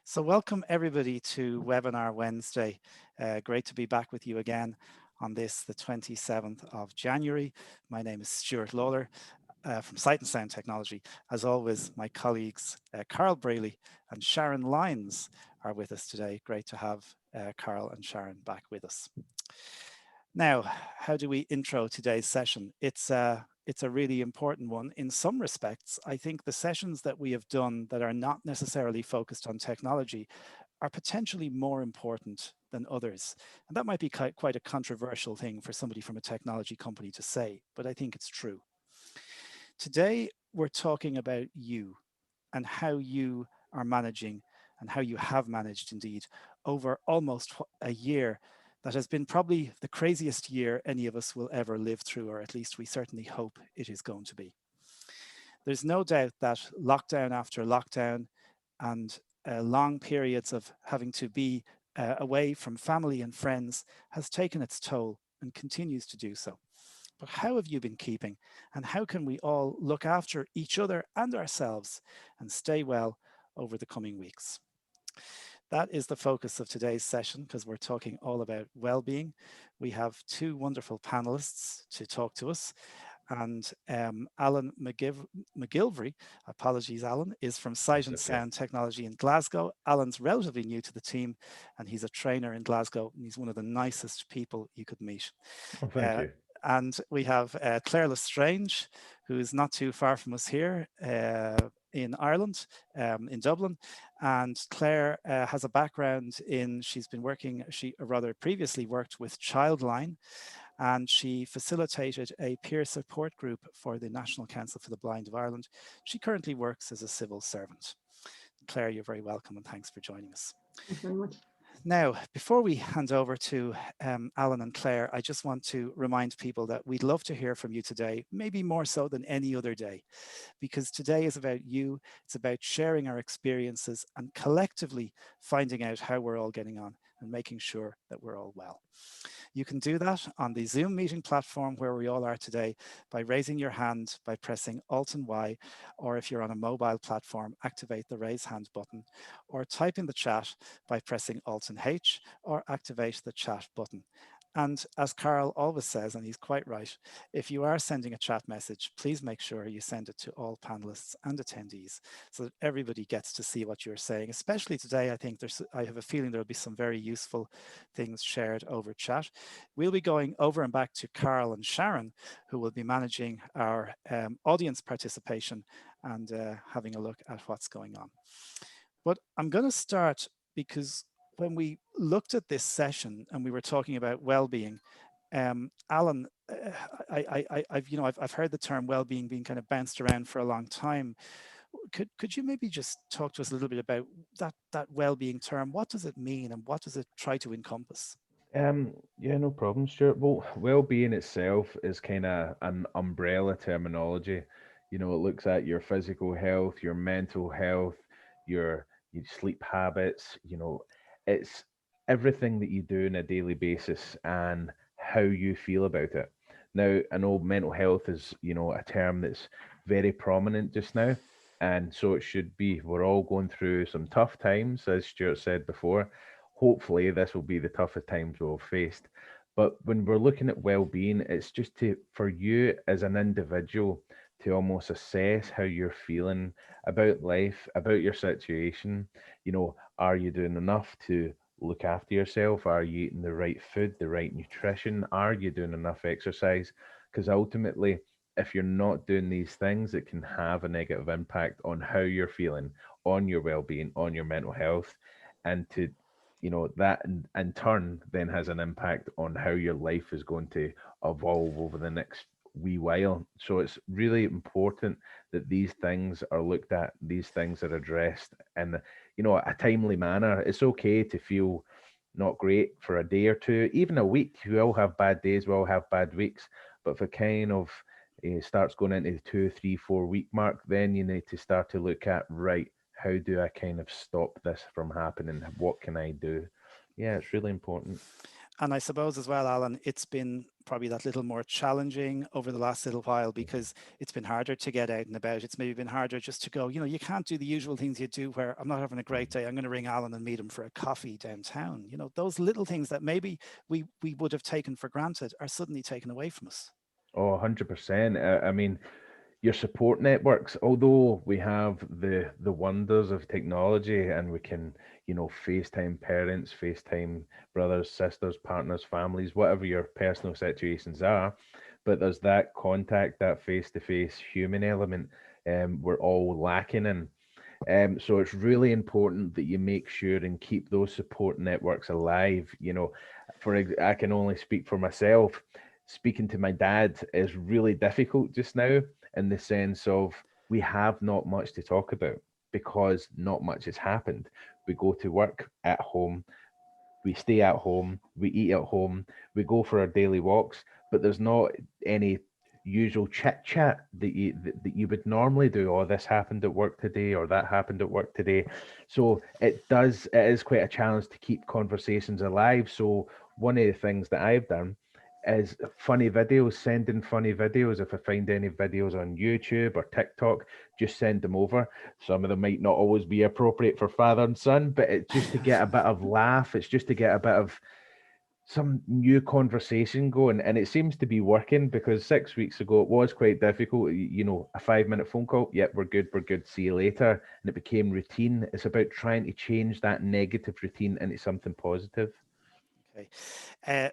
So welcome everybody to Webinar Wednesday. Great to be back with you again on this, the 27th of January. My name is Stuart Lawler from Sight and Sound Technology. As always, my colleagues Carl Braley and Sharon Lyons are with us today. Great to have Carl and Sharon back with us. Now, how do we intro today's session? It's a really important one. In some respects, I think the sessions that we have done that are not necessarily focused on technology are potentially more important than others. And that might be quite a controversial thing for somebody from a technology company to say, but I think it's true. Today, we're talking about you and how you are managing and how you have managed indeed over almost a year that has been probably the craziest year any of us will ever live through, or at least we certainly hope it is going to be. There's no doubt that lockdown after lockdown and long periods of having to be away from family and friends has taken its toll and continues to do so. But how have you been keeping, and how can we all look after each other and ourselves and stay well over the coming weeks? That is the focus of today's session because we're talking all about well-being. We have two wonderful panelists to talk to us. And Alan McGilvery, apologies, Alan, is from Sight and Sound Technology in Glasgow. Alan's relatively new to the team, and he's a trainer in Glasgow, and he's one of the nicest people you could meet. Oh, thank you. And we have Claire Lestrange, who is not too far from us here in Ireland, in Dublin. And Claire has a background in, she's been working, she rather previously worked with Childline, and she facilitated a peer support group for the National Council for the Blind of Ireland. She currently works as a civil servant. Claire, you're very welcome and thanks for joining us. Thanks very much. Now, before we hand over to Alan and Claire, I just want to remind people that we'd love to hear from you today, maybe more so than any other day, because today is about you. It's about sharing our experiences and collectively finding out how we're all getting on and making sure that we're all well. You can do that on the Zoom meeting platform where we all are today by raising your hand by pressing Alt and Y, or if you're on a mobile platform, activate the raise hand button, or type in the chat by pressing Alt and H, or activate the chat button. And as Carl always says, and he's quite right, if you are sending a chat message, please make sure you send it to all panelists and attendees so that everybody gets to see what you're saying. Especially today, I have a feeling there'll be some very useful things shared over chat. We'll be going over and back to Carl and Sharon, who will be managing our audience participation and having a look at what's going on. But I'm going to start because when we looked at this session and we were talking about well-being, Alan, I've heard the term well-being being kind of bounced around for a long time. Could you maybe just talk to us a little bit about that well-being term? What does it mean, and what does it try to encompass? Yeah, no problem, Stuart. Well, well-being itself is kind of an umbrella terminology. It looks at your physical health, your mental health, your sleep habits. It's everything that you do on a daily basis and how you feel about it. Now, I know mental health is, a term that's very prominent just now, and so it should be. We're all going through some tough times, as Stuart said before. Hopefully this will be the toughest times we'll have faced. But when we're looking at well-being, it's just for you as an individual to almost assess how you're feeling about life, about your situation. Are you doing enough to look after yourself? Are you eating the right food, the right nutrition? Are you doing enough exercise? Because ultimately, if you're not doing these things, it can have a negative impact on how you're feeling, on your well-being, on your mental health, and that in turn then has an impact on how your life is going to evolve over the next wee while. So it's really important that these things are looked at, these things are addressed in a timely manner. It's okay to feel not great for a day or two, even a week. We all have bad days, we all have bad weeks, but if it kind of starts going into the 2, 3, 4 week mark, then you need to start to look at, right, how do I kind of stop this from happening? What can I do? Yeah, it's really important. And I suppose as well, Alan, it's been probably that little more challenging over the last little while because it's been harder to get out and about. It's maybe been harder just to go, you can't do the usual things you do where I'm not having a great day. I'm going to ring Alan and meet him for a coffee downtown. Those little things that maybe we would have taken for granted are suddenly taken away from us. Oh, 100%. I mean, your support networks, although we have the wonders of technology and we can, FaceTime parents, FaceTime brothers, sisters, partners, families, whatever your personal situations are, but there's that contact, that face-to-face human element, we're all lacking in. So it's really important that you make sure and keep those support networks alive. I can only speak for myself. Speaking to my dad is really difficult just now, in the sense of we have not much to talk about because not much has happened. We go to work at home, we stay at home, we eat at home, we go for our daily walks, but there's not any usual chit chat that you would normally do. Oh, this happened at work today, or that happened at work today. So it is quite a challenge to keep conversations alive. So one of the things that I've done is funny videos, sending funny videos. If I find any videos on YouTube or TikTok, just send them over. Some of them might not always be appropriate for father and son, but it's just to get a bit of laugh. It's just to get a bit of some new conversation going. And it seems to be working, because 6 weeks ago it was quite difficult. A 5-minute phone call. Yep, we're good. See you later. And it became routine. It's about trying to change that negative routine into something positive. Okay.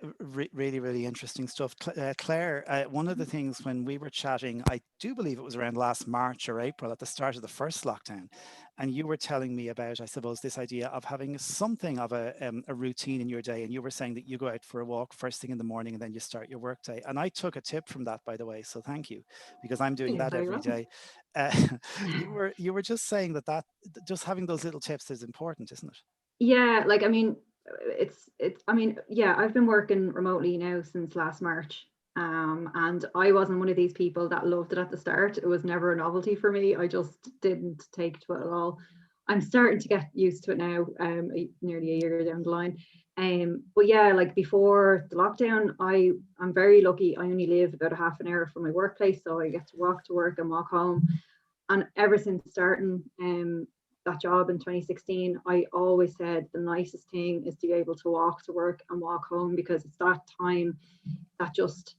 Really, really interesting stuff. Claire, one of the things when we were chatting, I do believe it was around last March or April at the start of the first lockdown, and you were telling me about, I suppose, this idea of having something of a routine in your day. And you were saying that you go out for a walk first thing in the morning and then you start your work day. And I took a tip from that, by the way, so thank you, because I'm doing You're that very every welcome. day. You were just saying that just having those little tips is important, isn't it? Yeah, like I mean, it's I mean, yeah, I've been working remotely now since last March. And I wasn't one of these people that loved it at the start. It was never a novelty for me. I just didn't take to it at all. I'm starting to get used to it now, nearly a year down the line. But yeah, like before the lockdown, I'm very lucky. I only live about a half an hour from my workplace, so I get to walk to work and walk home. And ever since starting that job in 2016, I always said the nicest thing is to be able to walk to work and walk home, because it's that time that just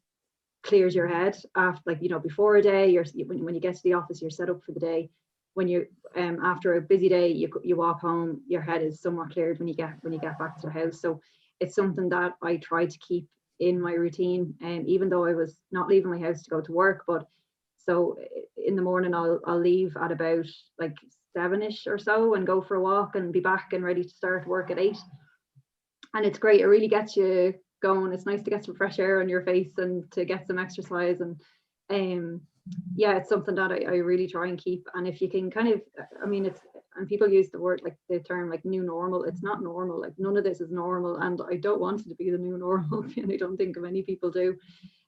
clears your head after, like, before a day, when you get to the office, you're set up for the day. When you after a busy day, you walk home, your head is somewhat cleared when you get back to the house. So it's something that I try to keep in my routine. And even though I was not leaving my house to go to work, but so in the morning I'll leave at about like 7ish or so and go for a walk and be back and ready to start work at 8. And it's great. It really gets you going. It's nice to get some fresh air on your face and to get some exercise. And um yeah, it's something that I really try and keep. And if you can kind of, I mean, it's, and people use the word, like the term, like new normal. It's not normal. Like none of this is normal, and I don't want it to be the new normal. And I don't think many people do.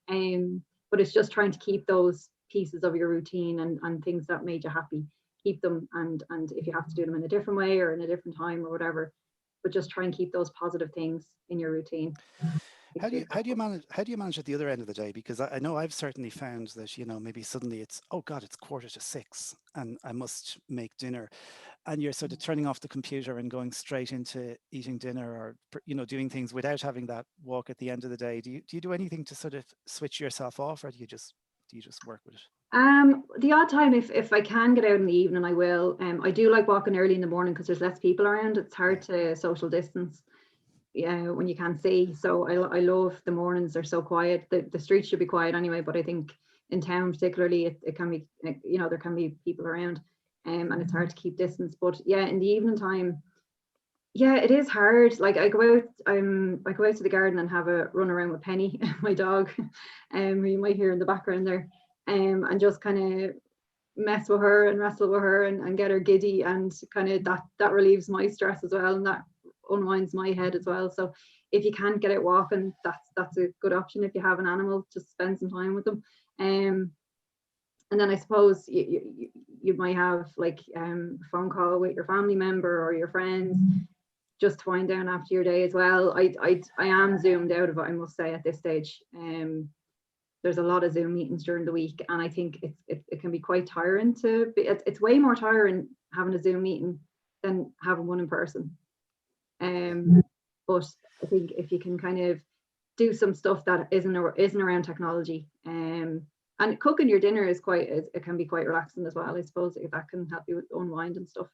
But it's just trying to keep those pieces of your routine and things that made you happy, keep them. And if you have to do them in a different way or in a different time or whatever, but just try and keep those positive things in your routine. How do you manage at the other end of the day? Because I know I've certainly found that, maybe suddenly it's, oh God, it's 5:45 and I must make dinner, and you're sort of turning off the computer and going straight into eating dinner, or doing things without having that walk at the end of the day. Do you do anything to sort of switch yourself off, or do you just work with it? The odd time, if I can get out in the evening, I will. I do like walking early in the morning because there's less people around. It's hard to social distance, yeah, when you can't see. So I love the mornings. They're so quiet. The streets should be quiet anyway, but I think in town particularly, it can be, there can be people around, and it's hard to keep distance. But yeah, in the evening time, yeah, it is hard. Like I go out to the garden and have a run around with Penny, my dog, who you might hear in the background there, and just kind of mess with her and wrestle with her and get her giddy, and kind of that relieves my stress as well, and that unwinds my head as well. So if you can't get out walking, that's a good option. If you have an animal, just spend some time with them. And then I suppose you might have like a phone call with your family member or your friends. just to wind down after your day as well. I am zoomed out of it, I must say, at this stage. There's a lot of Zoom meetings during the week, and I think it can be quite tiring to be. It's way more tiring having a Zoom meeting than having one in person. But I think if you can kind of do some stuff that isn't around technology, and cooking your dinner it can be quite relaxing as well. I suppose that can help you unwind and stuff.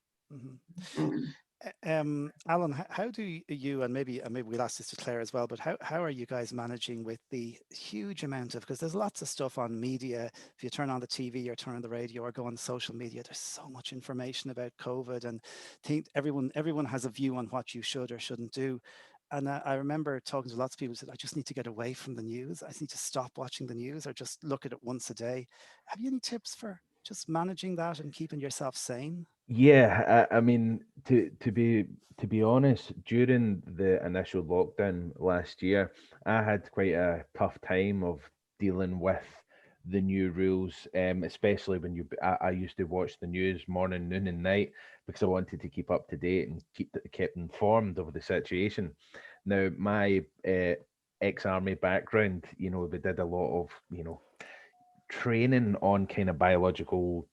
Alan, how do you, and maybe we'll ask this to Claire as well, but how are you guys managing with the huge amount of, because there's lots of stuff on media. If you turn on the TV or turn on the radio or go on social media, there's so much information about COVID, and everyone has a view on what you should or shouldn't do. And I remember talking to lots of people who said, I just need to get away from the news. I just need to stop watching the news or just look at it once a day. Have you any tips for just managing that and keeping yourself sane? Yeah, I mean, to be honest, during the initial lockdown last year, I had quite a tough time of dealing with the new rules, especially when I used to watch the news morning, noon, and night because I wanted to keep up to date and kept informed of the situation. Now, my ex-army background, we did a lot of, training on kind of biological,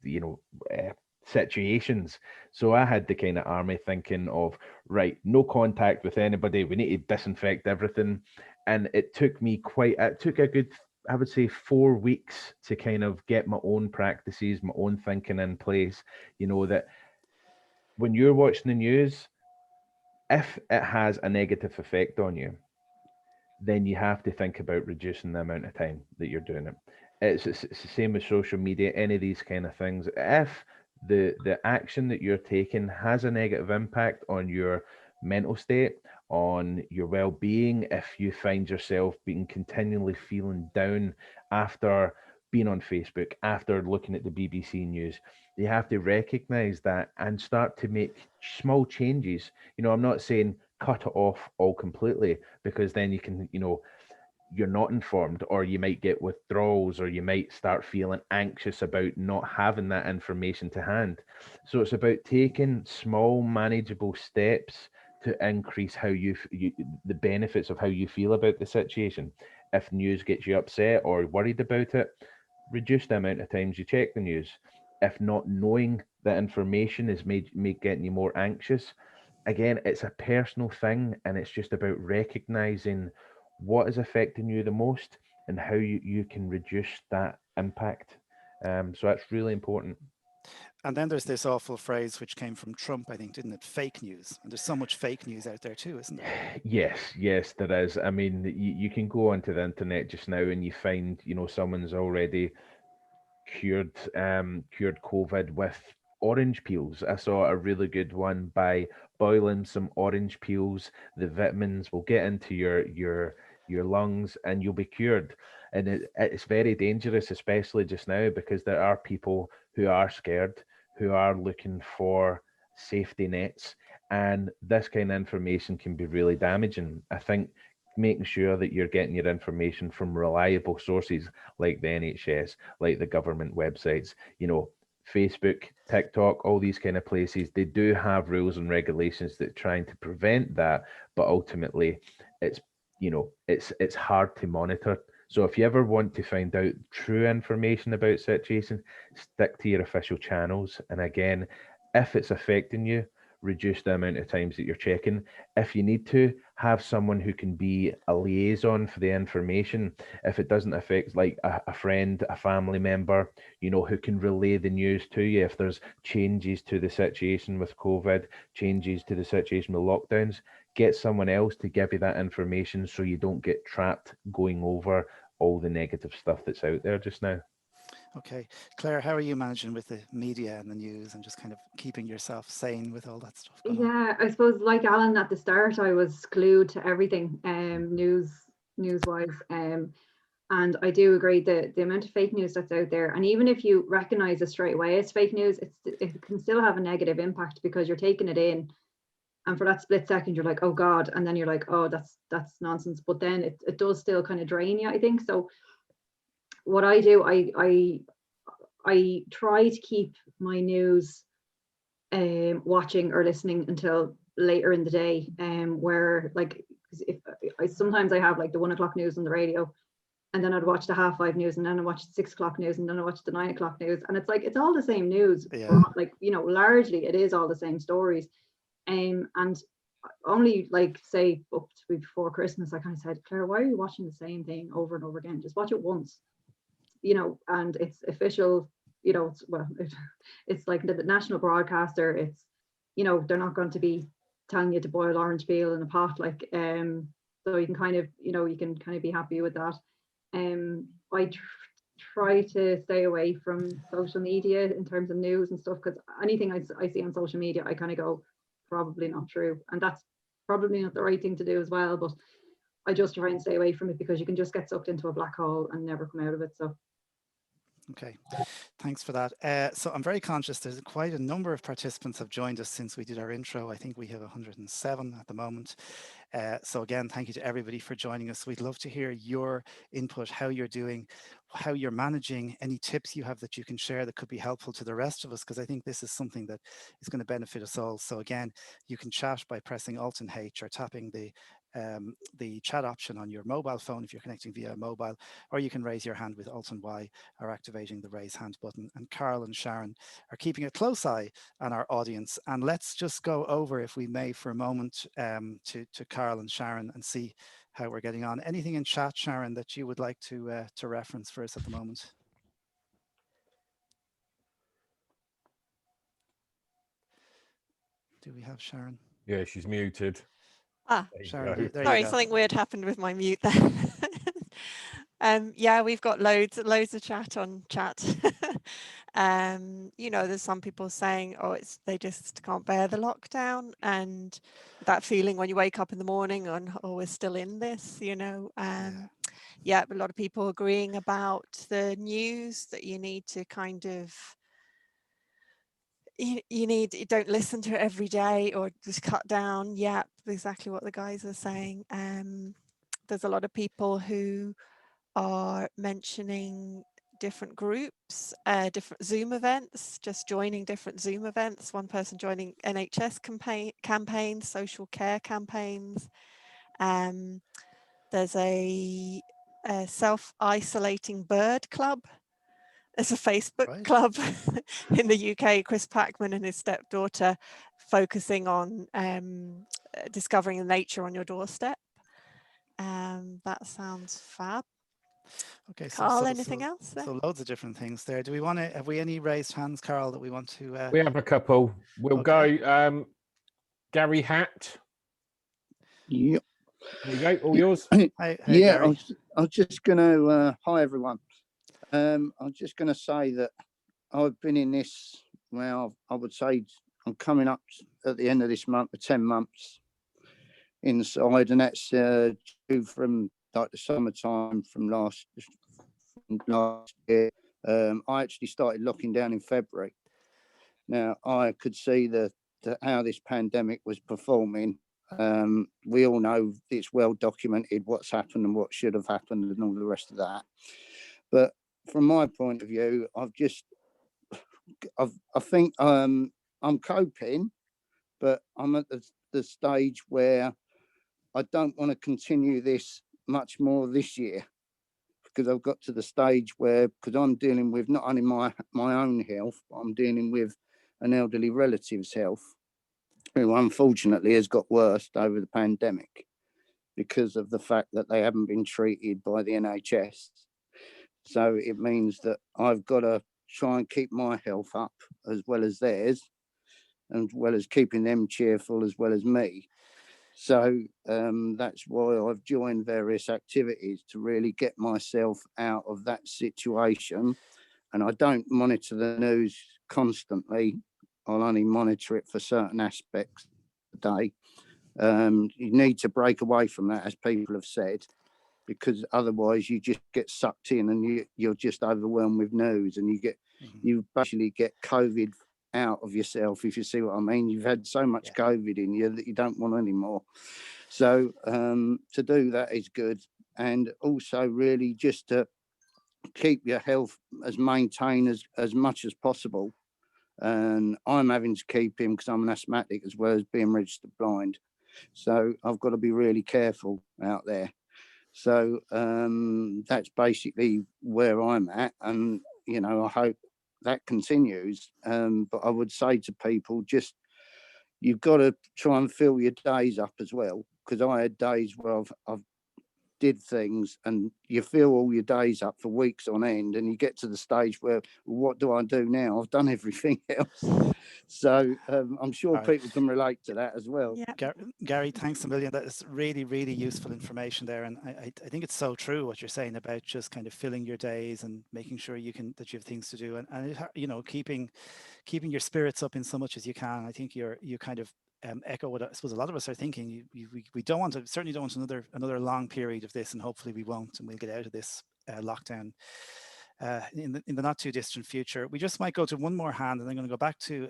situations. So I had the kind of army thinking of, right, no contact with anybody. We need to disinfect everything. And it took a good, I would say, 4 weeks to kind of get my own practices, my own thinking in place. That when you're watching the news, if it has a negative effect on you, then you have to think about reducing the amount of time that you're doing it. It's the same with social media, any of these kind of things. If the action that you're taking has a negative impact on your mental state, on your well-being, if you find yourself being continually feeling down after being on Facebook, after looking at the BBC News, you have to recognize that and start to make small changes. I'm not saying cut it off all completely, because then you can, you're not informed, or you might get withdrawals, or you might start feeling anxious about not having that information to hand. So it's about taking small, manageable steps to increase the benefits of how you feel about the situation. If news gets you upset or worried about it, reduce the amount of times you check the news. If not knowing that information is getting you more anxious, again, it's a personal thing, and it's just about recognizing what is affecting you the most and how you can reduce that impact. So that's really important. And then there's this awful phrase which came from Trump, I think, didn't it? Fake news. And there's so much fake news out there too, isn't there? Yes, there is. I mean, you can go onto the internet just now and you find, someone's already cured COVID with orange peels. I saw a really good one by boiling some orange peels. The vitamins will get into your lungs and you'll be cured. And it's very dangerous, especially just now, because there are people who are scared, who are looking for safety nets, and this kind of information can be really damaging. I think making sure that you're getting your information from reliable sources like the NHS, like the government websites, Facebook, TikTok, all these kind of places, they do have rules and regulations that trying to prevent that, but ultimately it's it's hard to monitor. So if you ever want to find out true information about situation, stick to your official channels. And again, if it's affecting you, reduce the amount of times that you're checking. If you need to, have someone who can be a liaison for the information. If it doesn't affect, like a friend, a family member, who can relay the news to you. If there's changes to the situation with COVID, changes to the situation with lockdowns, get someone else to give you that information so you don't get trapped going over all the negative stuff that's out there just now. Okay. Claire, how are you managing with the media and the news and just kind of keeping yourself sane with all that stuff going on? Yeah, I suppose like Alan at the start, I was glued to everything, news-wise. And I do agree that the amount of fake news that's out there, and even if you recognize it straight away as fake news, it can still have a negative impact because you're taking it in. And for that split second, you're like, oh God. And then you're like, oh, that's nonsense. But then it does still kind of drain you, I think. So what I do, I try to keep my news watching or listening until later in the day, where like if sometimes I have like the 1 o'clock news on the radio, and then I'd watch the 5:30 news, and then I watch the 6 o'clock news, and then I watch the 9 o'clock news, and it's like it's all the same news. Yeah. Like, you know, largely it is all the same stories. And only like say up to before Christmas, I kind of said, Claire, why are you watching the same thing over and over again? Just watch it once, you know. And it's official, you know. It's like the national broadcaster. It's, you know, they're not going to be telling you to boil orange peel in a pot, like, so you can kind of, you know, you can kind of be happy with that. I try to stay away from social media in terms of news and stuff, because anything I see on social media, I kind of go, probably not true, and that's probably not the right thing to do as well. But I just try and stay away from it, because you can just get sucked into a black hole and never come out of it. So Okay, thanks for that. So I'm very conscious there's quite a number of participants have joined us since we did our intro. I think we have 107 at the moment. So again, thank you to everybody for joining us. We'd love to hear your input, how you're doing, how you're managing, any tips you have that you can share that could be helpful to the rest of us, because I think this is something that is going to benefit us all. So again, you can chat by pressing Alt and H or tapping the chat option on your mobile phone if you're connecting via mobile, or you can raise your hand with Alt and Y or activating the raise hand button. And Carl and Sharon are keeping a close eye on our audience. And let's just go over, if we may, for a moment to Carl and Sharon and see how we're getting on. Anything in chat, Sharon, that you would like to reference for us at the moment? Do we have Sharon? Yeah, she's muted. Sharon, there Sorry, you go. something weird happened with my mute there. Yeah, we've got loads of chat on chat. You know, there's some people saying, oh, they just can't bear the lockdown, and that feeling when you wake up in the morning and, oh, we're still in this, you know. Yeah, a lot of people agreeing about the news, that you need to kind of, you don't listen to it every day, or just cut down. Yeah, exactly what the guys are saying. There's a lot of people who are mentioning different groups, different Zoom events, just joining different Zoom events. One person joining NHS campaigns, social care campaigns. There's a self-isolating bird club. There's a Facebook club in the UK, Chris Packman and his stepdaughter focusing on discovering the nature on your doorstep. That sounds fab. Okay, Carl, anything else there? So loads of different things there. Do we want to, have we any raised hands, Carl, that we want to? We have a couple. We'll go Gary Hatt. Yep. There you go, all yours. Hey, yeah, Gary. I was just going to, hi everyone. I'm just going to say that I've been in this, well, I would say I'm coming up at the end of this month for 10 months inside, and that's due from like the summertime from last year. I actually started locking down in February. Now, I could see how this pandemic was performing. We all know it's well documented what's happened and what should have happened and all the rest of that. But from my point of view, I think I'm coping, but I'm at the stage where I don't want to continue this much more this year, because I've got to the stage where, because I'm dealing with not only my own health, but I'm dealing with an elderly relative's health, who unfortunately has got worse over the pandemic because of the fact that they haven't been treated by the NHS. So it means that I've got to try and keep my health up as well as theirs, and as well as keeping them cheerful as well as me. So that's why I've joined various activities to really get myself out of that situation. And I don't monitor the news constantly. I'll only monitor it for certain aspects of the day. You need to break away from that, as people have said, because otherwise you just get sucked in and you're just overwhelmed with news, and you basically get COVID out of yourself, if you see what I mean. You've had so much COVID in you that you don't want anymore. So to do that is good, and also really just to keep your health as maintained as much as possible. and I'm having to keep him because I'm an asthmatic as well as being registered blind. So I've got to be really careful out there. So that's basically where I'm at, and you know, I hope that continues. But I would say to people, just you've got to try and fill your days up as well, because I had days where I've did things and you fill all your days up for weeks on end, and you get to the stage where, what do I do now? I've done everything else. So I'm sure people can relate to that as well. Yeah. Gary, thanks a million. That is really, really useful information there. And I think it's so true what you're saying about just kind of filling your days and making sure that you have things to do, and it, you know, keeping your spirits up in so much as you can. I think you kind of echo what I suppose a lot of us are thinking. We don't want to, certainly don't want another long period of this, and hopefully we won't, and we'll get out of this lockdown in the not too distant future. We just might go to one more hand, and I'm going to go back to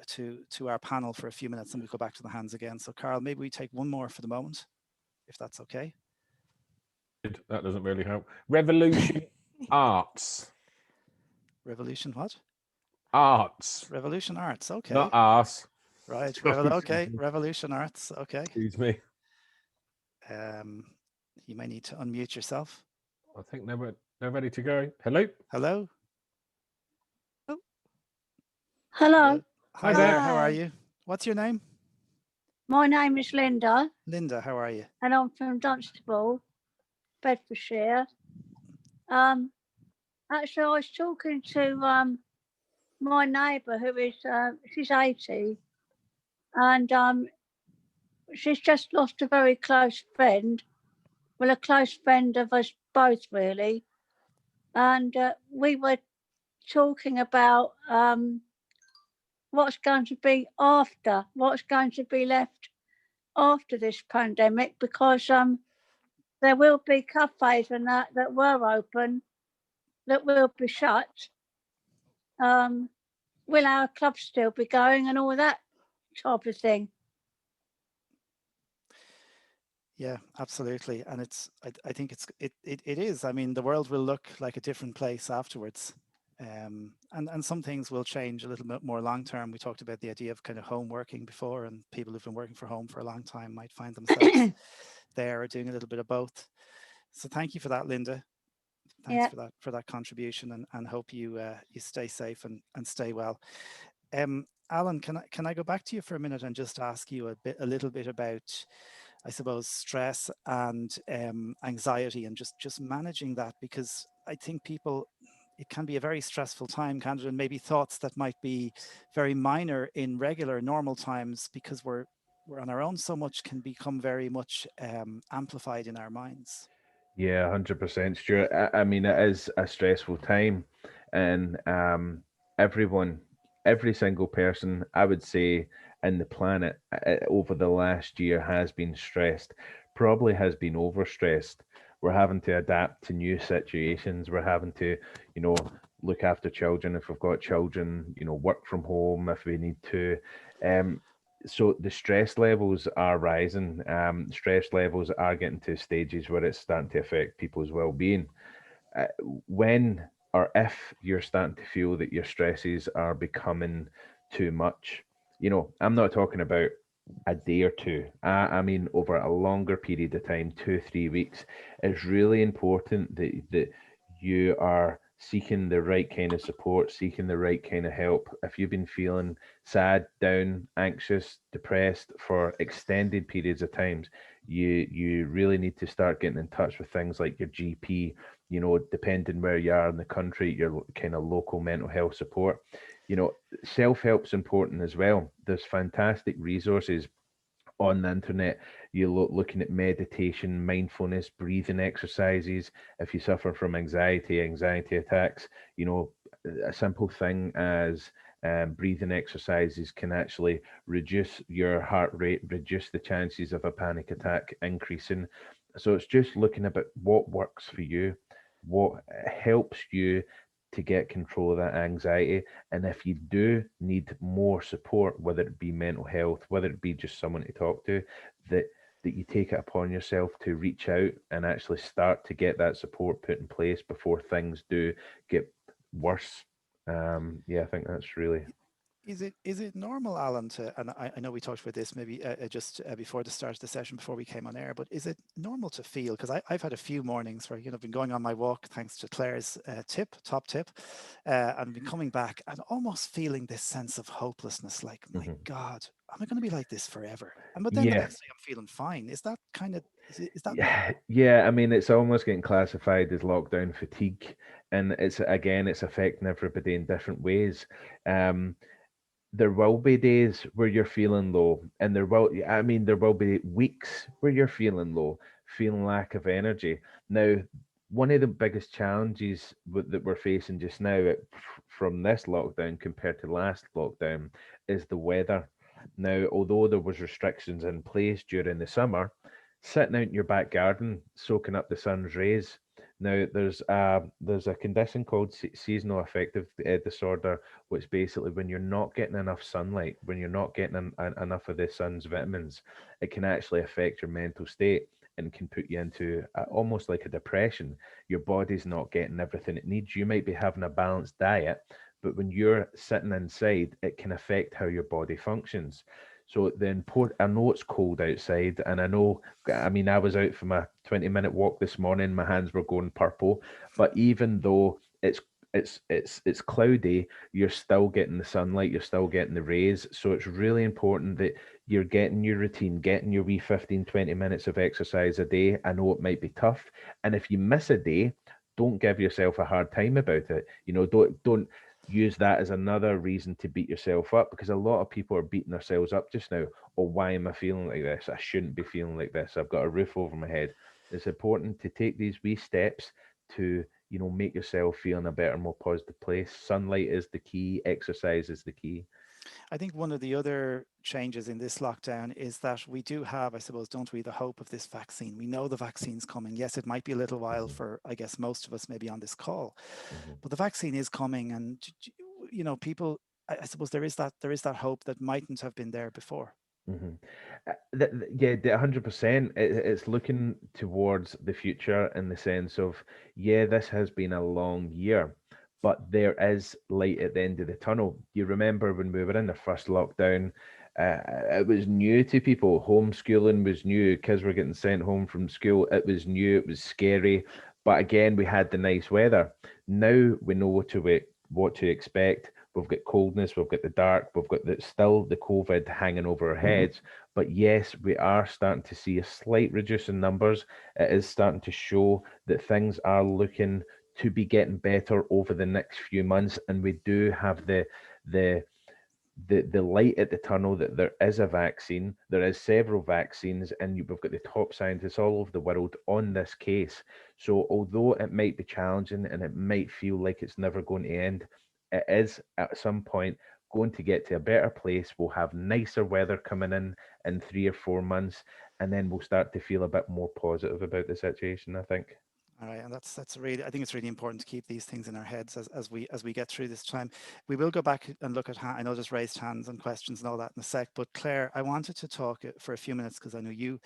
our panel for a few minutes, and we'll go back to the hands again. So Carl, maybe we take one more for the moment, if that's okay. That doesn't really help. Revolution arts. Revolution what? Arts. Revolution arts. Okay. Not arse. Right. Okay. Revolution arts. Okay. Excuse me. You may need to unmute yourself. I think they're ready to go. Hello. Hello. Oh. Hello. Hi Hi there. there. How are you? What's your name? My name is Linda. Linda, how are you? And I'm from Dunstable, Bedfordshire. Actually, I was talking to my neighbour who is she's 80, and she's just lost a very close friend. Well, a close friend of us both, really. And we were talking about what's going to be after, what's going to be left after this pandemic, because there will be cafes and that were open that will be shut. Will our clubs still be going and all that type of thing? Yeah, absolutely. And I think it is. I mean, the world will look like a different place afterwards. And some things will change a little bit more long term. We talked about the idea of kind of home working before, and people who've been working from home for a long time might find themselves there or doing a little bit of both. So thank you for that, Linda. Thanks for that contribution, and hope you stay safe and stay well. Alan, can I go back to you for a minute and just ask you a little bit about, I suppose, stress and anxiety, and just managing that, because I think it can be a very stressful time, can't it? And maybe thoughts that might be very minor in regular normal times, because we're on our own so much, can become very much amplified in our minds. Yeah, 100%, Stuart. I mean, it is a stressful time, and every single person, I would say, in the planet over the last year has been stressed, probably has been overstressed. We're having to adapt to new situations. We're having to, look after children if we've got children, work from home if we need to. So the stress levels are rising. Stress levels are getting to stages where it's starting to affect people's well-being. When or if you're starting to feel that your stresses are becoming too much, I'm not talking about a day or two. I mean, over a longer period of time, 2-3 weeks, it's really important that you are seeking the right kind of support, seeking the right kind of help. If you've been feeling sad, down, anxious, depressed for extended periods of times, you really need to start getting in touch with things like your GP, depending where you are in the country, your kind of local mental health support. Self-help's important as well. There's fantastic resources on the internet. You're looking at meditation, mindfulness, breathing exercises. If you suffer from anxiety attacks, a simple thing as breathing exercises can actually reduce your heart rate, reduce the chances of a panic attack increasing. So it's just looking at what works for you, what helps you to get control of that anxiety. And if you do need more support, whether it be mental health, whether it be just someone to talk to, that you take it upon yourself to reach out and actually start to get that support put in place before things do get worse. I think that's really... is it normal, Alan, to, and I know we talked about this maybe just before the start of the session, before we came on air, but is it normal to feel, because I've had a few mornings where, you know, I've been going on my walk thanks to Claire's top tip, and been coming back and almost feeling this sense of hopelessness, like, my God, am I going to be like this forever? And but then the Yeah. next day I'm feeling fine. Is that kind of, is that normal? Yeah, yeah. I mean, it's almost getting classified as lockdown fatigue, and it's affecting everybody in different ways. There will be days where you're feeling low, and there will be weeks where you're feeling low, feeling lack of energy. Now, one of the biggest challenges that we're facing just now from this lockdown compared to last lockdown is the weather. Now, although there was restrictions in place during the summer, sitting out in your back garden, soaking up the sun's rays. Now, there's a condition called seasonal affective disorder, which basically when you're not getting enough sunlight, when you're not getting enough of the sun's vitamins, it can actually affect your mental state and can put you into almost like a depression. Your body's not getting everything it needs. You might be having a balanced diet, but when you're sitting inside, it can affect how your body functions. So I know it's cold outside, and I mean, I was out for my 20-minute walk this morning. My hands were going purple, but even though it's cloudy, you're still getting the sunlight, you're still getting the rays. So it's really important that you're getting your routine, getting your wee 15, 20 minutes of exercise a day. I know it might be tough, and if you miss a day, don't give yourself a hard time about it. You know, don't use that as another reason to beat yourself up, because a lot of people are beating themselves up just now. Oh, why am I feeling like this? I shouldn't be feeling like this. I've got a roof over my head. It's important to take these wee steps to, you know, make yourself feel in a better, more positive place. Sunlight is the key. Exercise is the key. I think one of the other changes in this lockdown is that we do have, I suppose, don't we, the hope of this vaccine. We know the vaccine's coming. Yes, it might be a little while for, I guess, most of us maybe on this call, but the vaccine is coming, and, you know, people, I suppose there is that hope that mightn't have been there before. Yeah, 100%. It's looking towards the future in the sense of, yeah, this has been a long year, but there is light at the end of the tunnel. You remember when we were in the first lockdown, it was new to people. Homeschooling was new. Kids were getting sent home from school. It was new. It was scary. But again, we had the nice weather. Now we know what to expect. We've got coldness, we've got the dark, we've got still the COVID hanging over our heads. But yes, we are starting to see a slight reduce in numbers. It is starting to show that things are looking to be getting better over the next few months, and we do have the light at the tunnel that there is a vaccine. There is several vaccines, and we've got the top scientists all over the world on this case. So although it might be challenging and it might feel like it's never going to end, it is at some point going to get to a better place. We'll have nicer weather coming in 3 or 4 months, and then we'll start to feel a bit more positive about the situation, I think. All right, and that's really, I think it's really important to keep these things in our heads as we get through this time. We will go back and look at, I know there's raised hands and questions and all that in a sec, but Claire, I wanted to talk for a few minutes, because I know you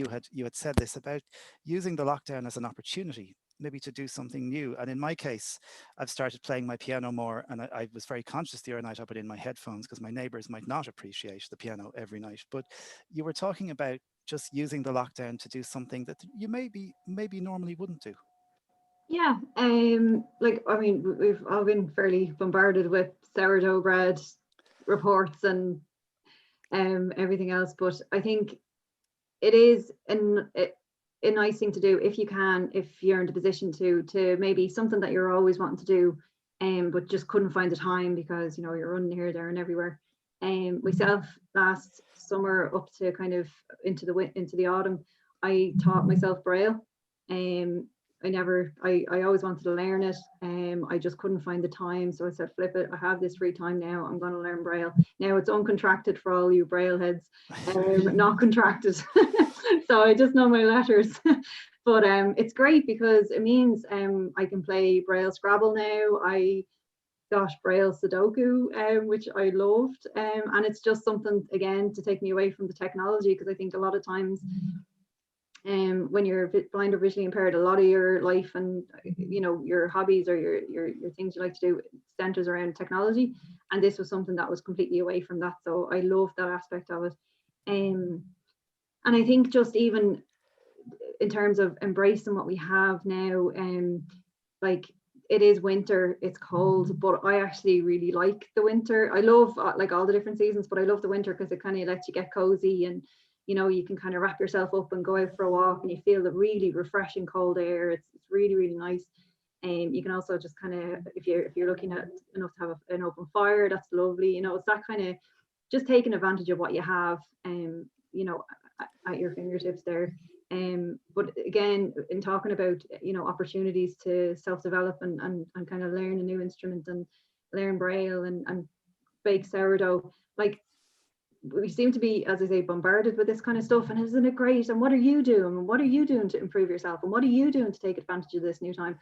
had said this about using the lockdown as an opportunity, maybe to do something new. And in my case, I've started playing my piano more, and I was very conscious the other night I put in my headphones, because my neighbors might not appreciate the piano every night. But you were talking about just using the lockdown to do something that you maybe normally wouldn't do. Yeah, like, I mean, we've all been fairly bombarded with sourdough bread reports and everything else, but I think it is a nice thing to do if you can, if you're in the position to maybe something that you're always wanting to do, but just couldn't find the time because, you know, you're running here, there, and everywhere. Myself, last summer up to kind of into the autumn, I taught myself Braille. I always wanted to learn it. I just couldn't find the time. So I said, flip it, I have this free time now, I'm going to learn Braille. Now it's uncontracted for all you Braille heads, not contracted. So I just know my letters. But it's great because it means I can play Braille Scrabble now. I got Braille Sudoku, which I loved. And it's just something, again, to take me away from the technology, because I think a lot of times when you're blind or visually impaired, a lot of your life and your hobbies or your things you like to do centers around technology, and this was something that was completely away from that. So I love that aspect of it. And I think just even in terms of embracing what we have now, like it is winter, it's cold, but I actually really like the winter. I love like all the different seasons, but I love the winter because it kind of lets you get cozy, and you can kind of wrap yourself up and go out for a walk, and you feel the really refreshing cold air. It's really, really nice. And you can also just kind of, if you're looking at enough to have an open fire, that's lovely. It's that kind of just taking advantage of what you have, at your fingertips there. But again, in talking about opportunities to self-develop and kind of learn a new instrument and learn braille and bake sourdough, like we seem to be, as I say, bombarded with this kind of stuff, and isn't it great? And what are you doing? And what are you doing to improve yourself? And what are you doing to take advantage of this new time?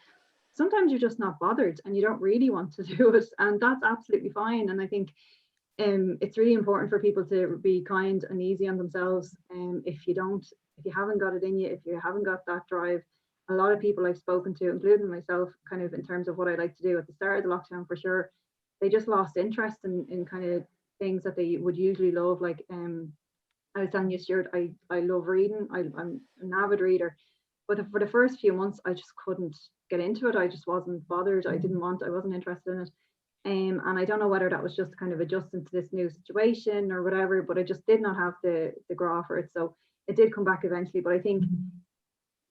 Sometimes you're just not bothered and you don't really want to do it, and that's absolutely fine. And I think it's really important for people to be kind and easy on themselves. If you haven't got it in you, if you haven't got that drive, a lot of people I've spoken to, including myself, kind of in terms of what I like to do at the start of the lockdown, for sure, they just lost interest in kind of things that they would usually love. Like I was telling you, Stuart, I love reading. I'm an avid reader, but for the first few months I just couldn't get into it. I just wasn't bothered. I wasn't interested in it. And I don't know whether that was just kind of adjusting to this new situation or whatever, but I just did not have the graw for it. So it did come back eventually. But I think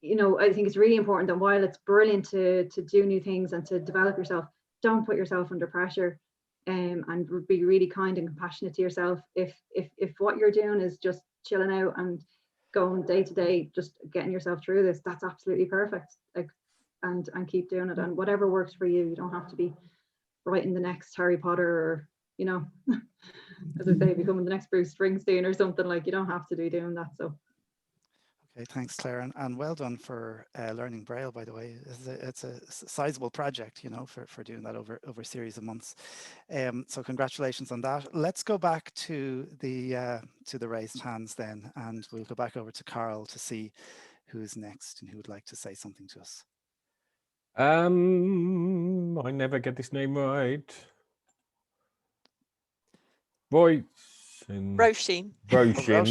it's really important that while it's brilliant to do new things and to develop yourself, don't put yourself under pressure. And be really kind and compassionate to yourself. If what you're doing is just chilling out and going day to day, just getting yourself through this, that's absolutely perfect. Like, and keep doing it, and whatever works for you. You don't have to be writing the next Harry Potter, or as I say, becoming the next Bruce Springsteen or something. Like, you don't have to be doing that. So. Okay, thanks, Claire, and well done for learning Braille. By the way, it's a sizable project, for doing that over a series of months. So congratulations on that. Let's go back to the raised hands then, and we'll go back over to Carl to see who's next and who would like to say something to us. I never get this name right. Roisin. Roisin,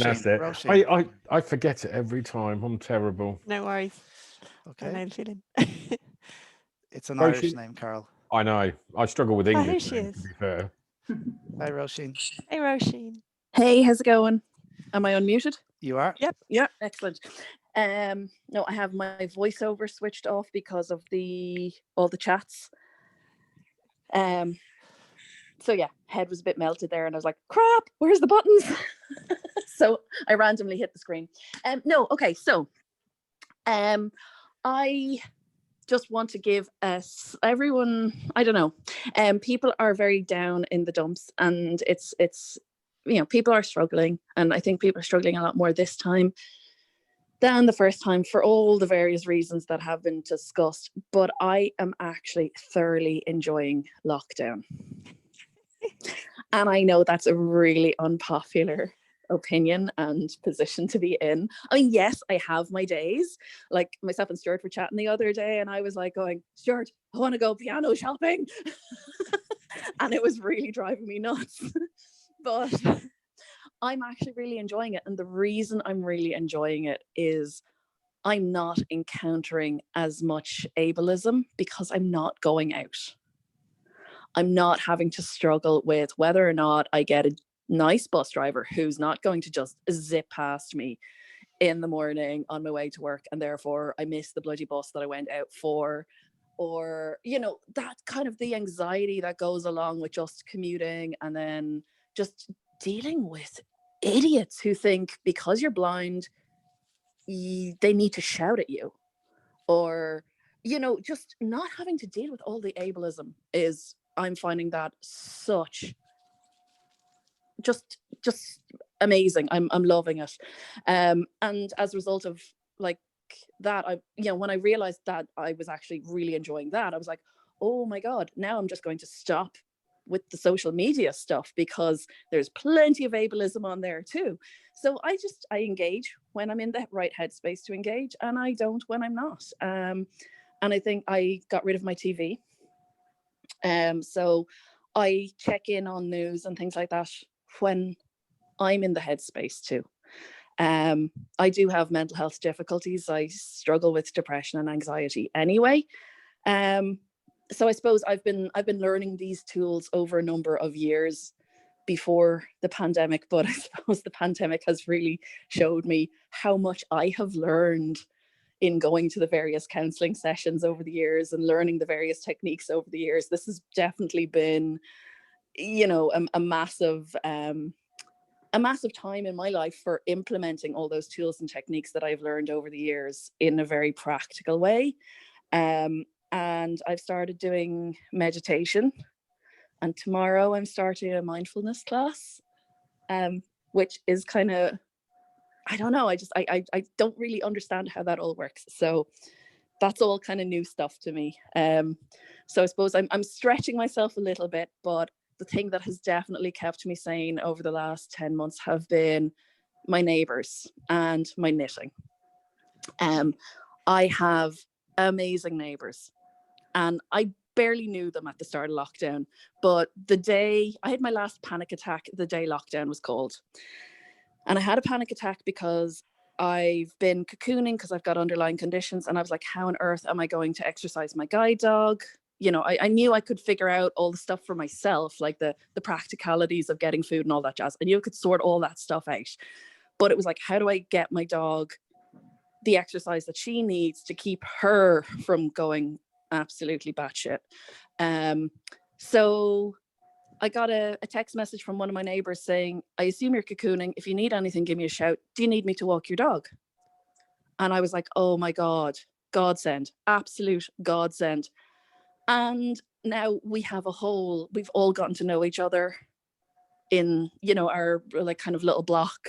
that's it. Roisin. I forget it every time. I'm terrible. No worries. Okay. I know the feeling. It's an Roisin. Irish name, Carl. I know. I struggle with English here she names, is. to be fair. Hi, Roisin. Hey, Roisin. Hey, how's it going? Am I unmuted? You are? Yep. Yeah, excellent. No, I have my voiceover switched off because of all the chats. So yeah, head was a bit melted there, and I was like, crap, where's the buttons? So I randomly hit the screen. No, okay, so I just want to give everyone, I don't know, people are very down in the dumps, and it's people are struggling, and I think people are struggling a lot more this time than the first time for all the various reasons that have been discussed. But I am actually thoroughly enjoying lockdown. And I know that's a really unpopular opinion and position to be in. I mean, yes, I have my days. Like, myself and Stuart were chatting the other day, and I was like going, Stuart, I want to go piano shopping. And it was really driving me nuts. But I'm actually really enjoying it. And the reason I'm really enjoying it is I'm not encountering as much ableism because I'm not going out. I'm not having to struggle with whether or not I get a nice bus driver who's not going to just zip past me in the morning on my way to work, and therefore I miss the bloody bus that I went out for, or, that kind of the anxiety that goes along with just commuting, and then just dealing with idiots who think because you're blind, they need to shout at you, or, just not having to deal with all the ableism I'm finding that such just amazing. I'm loving it. And as a result of like that, when I realized that I was actually really enjoying that, I was like, oh my God, now I'm just going to stop with the social media stuff, because there's plenty of ableism on there too. So I engage when I'm in the right headspace to engage, and I don't when I'm not. And I think I got rid of my TV. So I check in on news and things like that when I'm in the headspace too. I do have mental health difficulties. I struggle with depression and anxiety anyway. So I suppose I've been learning these tools over a number of years before the pandemic, but I suppose the pandemic has really showed me how much I have learned in going to the various counseling sessions over the years and learning the various techniques over the years. This has definitely been, you know, a massive time in my life for implementing all those tools and techniques that I've learned over the years in a very practical way. And I've started doing meditation, and tomorrow I'm starting a mindfulness class, which is kind of, I don't know, I don't really understand how that all works. So that's all kind of new stuff to me. So I suppose I'm stretching myself a little bit, but the thing that has definitely kept me sane over the last 10 months have been my neighbours and my knitting. I have amazing neighbours, and I barely knew them at the start of lockdown, but the day I had my last panic attack, the day lockdown was called. And I had a panic attack because I've been cocooning because I've got underlying conditions, and I was like, how on earth am I going to exercise my guide dog? You know, I knew I could figure out all the stuff for myself, like the practicalities of getting food and all that jazz. I knew I could sort all that stuff out. But it was like, how do I get my dog the exercise that she needs to keep her from going absolutely batshit? So I got a text message from one of my neighbors saying, I assume you're cocooning. If you need anything, give me a shout. Do you need me to walk your dog? And I was like, oh my God, godsend, absolute godsend. And now we've all gotten to know each other in, you know, our like kind of little block.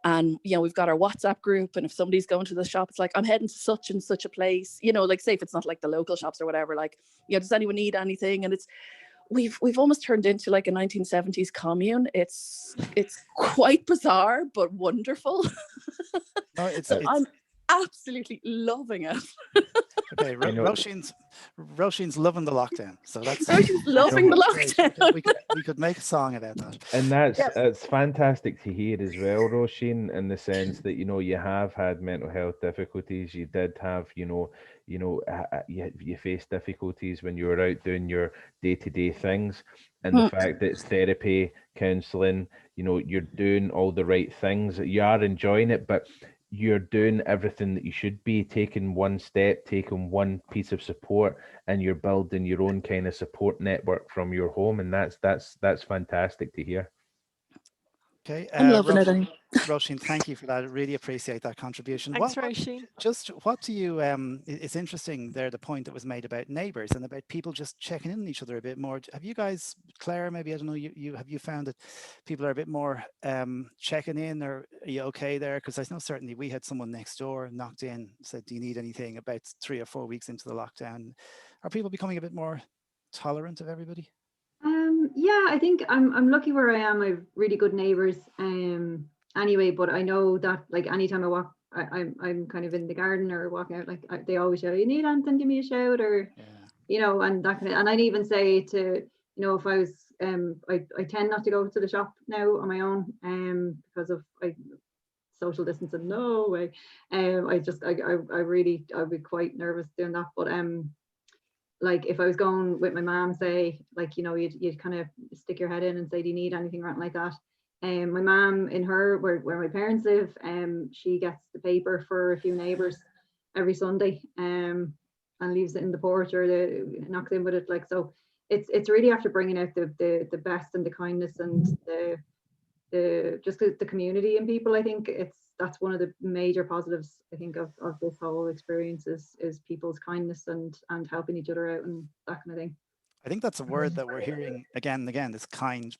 And, you know, we've got our WhatsApp group. And if somebody's going to the shop, it's like, I'm heading to such and such a place, you know, like say if it's not like the local shops or whatever, like, you know, does anyone need anything? And we've almost turned into like a 1970s commune. It's quite bizarre, but wonderful. No, it's I'm absolutely loving it. Okay, Roisin's loving the lockdown, so that's Roisin's loving the lockdown. We could make a song about that. And it's fantastic to hear as well, Roisin, in the sense that, you know, you have had mental health difficulties. You did have, you faced difficulties when you were out doing your day-to-day things, and the fact that it's therapy, counselling, you know, you're doing all the right things. You are enjoying it, but you're doing everything that you should be, taking one step, taking one piece of support, and you're building your own kind of support network from your home, and that's fantastic to hear. Okay, I'm loving it. Roisin, thank you for that. I really appreciate that contribution. Thanks, Roisin. What do you, it's interesting there, the point that was made about neighbours and about people just checking in on each other a bit more. Have you guys, Claire, maybe, I don't know, have you found that people are a bit more checking in, or are you okay there? Because I know certainly we had someone next door knocked in, said, do you need anything, about 3 or 4 weeks into the lockdown? Are people becoming a bit more tolerant of everybody? Yeah, I think I'm lucky where I am. I have really good neighbours. Anyway, but I know that like anytime I walk, I'm kind of in the garden or walking out, like they always shout, you need anything, give me a shout, or you know, and that kind of. And I'd even say to, you know, if I was I tend not to go to the shop now on my own because of social distancing. No way. I'd be quite nervous doing that. But like if I was going with my mom, say, like, you know, you'd kind of stick your head in and say, do you need anything, or anything like that. My mom, in her, where my parents live, she gets the paper for a few neighbours every Sunday, and leaves it in the porch, or knocks in with it. Like, so it's really after bringing out the best and the kindness and the community in people. I think that's one of the major positives, I think, of this whole experience is people's kindness and helping each other out and that kind of thing. I think that's a word that we're hearing again and again, this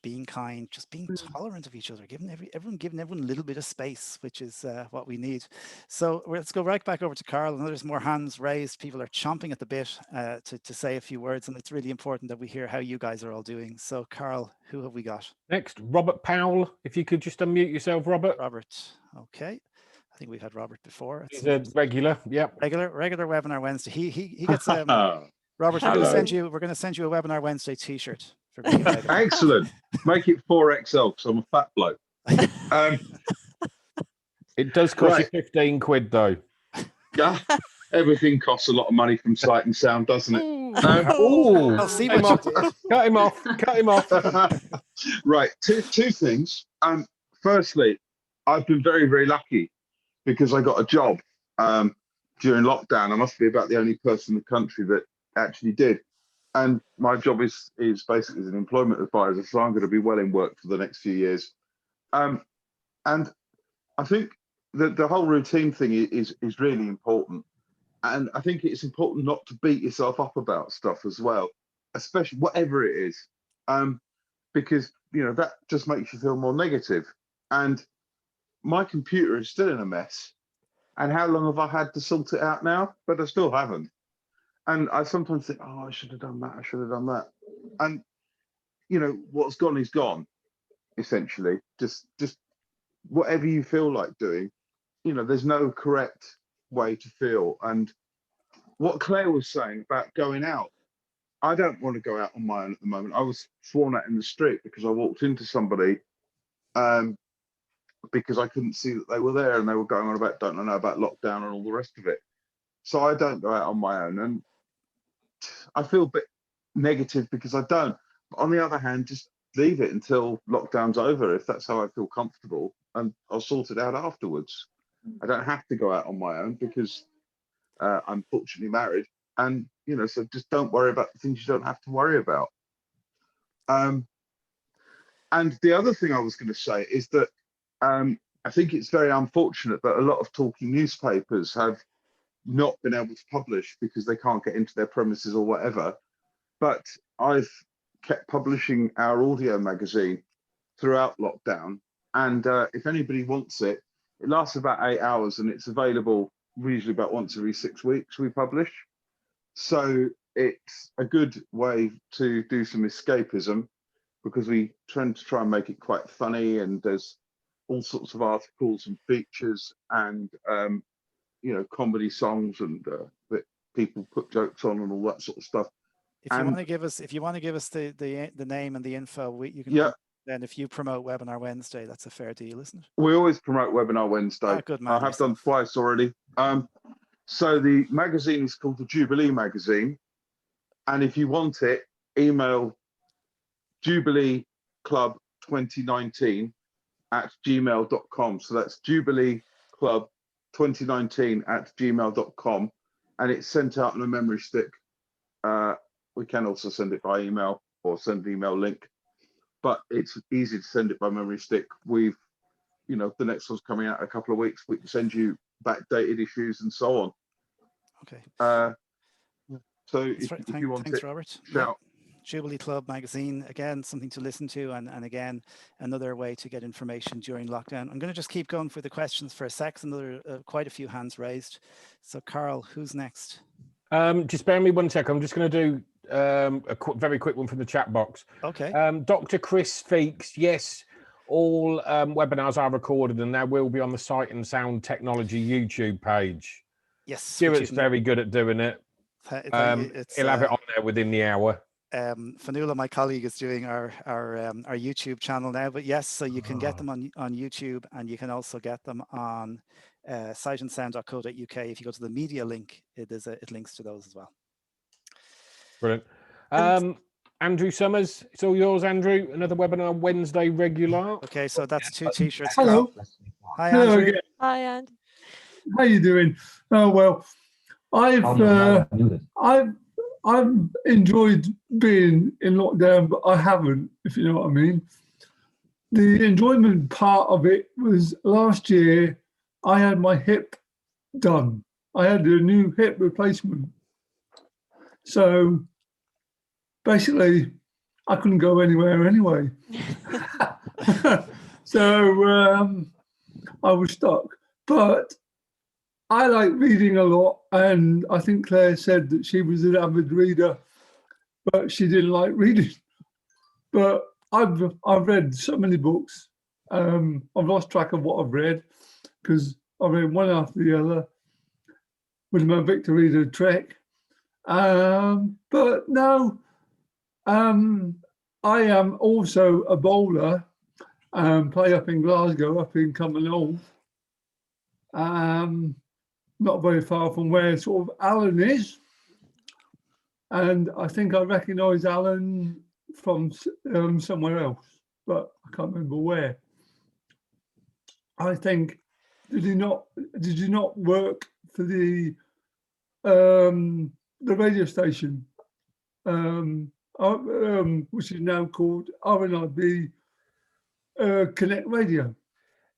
being kind, just being tolerant of each other, giving everyone a little bit of space, which is what we need. So let's go right back over to Carl. And there's more hands raised. People are chomping at the bit to say a few words, and it's really important that we hear how you guys are all doing. So Carl, who have we got? Next, Robert Powell. If you could just unmute yourself, Robert. Robert. Okay. I think we've had Robert before. He's a regular. Yep. Regular webinar Wednesday. He gets Robert, we're going to send you a Webinar Wednesday T-shirt for being regular. Excellent. Make it 4XL because I'm a fat bloke. It does cost you 15 quid though. Yeah, everything costs a lot of money from Sight and Sound, doesn't it? I'll see what you did. Cut him off. Cut him off. Right. Two things. Firstly, I've been very, very lucky because I got a job during lockdown. I must be about the only person in the country that actually did, and my job is basically as an employment advisor, so I'm going to be well in work for the next few years. And I think that the whole routine thing is really important, and I think it's important not to beat yourself up about stuff as well, especially whatever it is, because that just makes you feel more negative. And my computer is still in a mess, and how long have I had to sort it out now? But I still haven't. And I sometimes think, oh, I should have done that. I should have done that. And, what's gone is gone, essentially. Just whatever you feel like doing, there's no correct way to feel. And what Claire was saying about going out, I don't want to go out on my own at the moment. I was sworn at in the street because I walked into somebody because I couldn't see that they were there, and they were going on about, don't know about lockdown and all the rest of it. So I don't go out on my own. And I feel a bit negative because I don't. But on the other hand, just leave it until lockdown's over if that's how I feel comfortable, and I'll sort it out afterwards. I don't have to go out on my own because I'm fortunately married, and so just don't worry about the things you don't have to worry about. And the other thing I was going to say is that I think it's very unfortunate that a lot of talking newspapers have not been able to publish because they can't get into their premises or whatever. But I've kept publishing our audio magazine throughout lockdown, and if anybody wants it, it lasts about 8 hours, and it's available usually about once every 6 weeks we publish. So it's a good way to do some escapism, because we tend to try and make it quite funny, and there's all sorts of articles and features and comedy songs and that people put jokes on and all that sort of stuff. If you want to give us the name and the info, you can. Yeah. Then if you promote Webinar Wednesday, that's a fair deal, isn't it? We always promote Webinar Wednesday. Oh, good man. I have done twice already. So the magazine is called the Jubilee Magazine, and if you want it, email jubileeclub2019@gmail.com. So that's jubileeclub2019@gmail.com, and it's sent out on a memory stick. We can also send it by email or send an email link, but it's easy to send it by memory stick. We've, the next one's coming out in a couple of weeks. We can send you backdated issues and so on. Okay. So if you want it, Robert. Shout. Jubilee Club magazine, again, something to listen to, and again, another way to get information during lockdown. I'm going to just keep going for the questions for a sec. Another quite a few hands raised. So Carl, who's next? Just bear me 1 sec. I'm just going to do very quick one from the chat box. Okay. Dr. Chris Feeks, yes, all webinars are recorded, and they will be on the Sight and Sound Technology YouTube page. Yes. Stuart's very good at doing it. He'll have it on there within the hour. Fanula, my colleague, is doing our YouTube channel now, but yes, so you can get them on YouTube, and you can also get them on sightandsound.co.uk. If you go to the media link, it links to those as well. Brilliant. Andrew Summers, it's all yours, Andrew. Another Webinar Wednesday regular. Okay, so that's 2 T-shirts. Hello. Hi, Andrew. Hello again. Hi, Andy. How you doing? Oh well, I've enjoyed being in lockdown, but I haven't, if you know what I mean. The enjoyment part of it was last year. I had my hip done. I had a new hip replacement. So basically, I couldn't go anywhere anyway. So I was stuck. But I like reading a lot, and I think Claire said that she was an avid reader, but she didn't like reading. But I've read so many books. I've lost track of what I've read because I read one after the other with my Victor Reader Trek. But no, I am also a bowler. Play up in Glasgow, up in Cumbernauld. Not very far from where sort of Alan is. And I think I recognise Alan from somewhere else, but I can't remember where. I think, did you not work for the radio station, which is now called RNIB Connect Radio?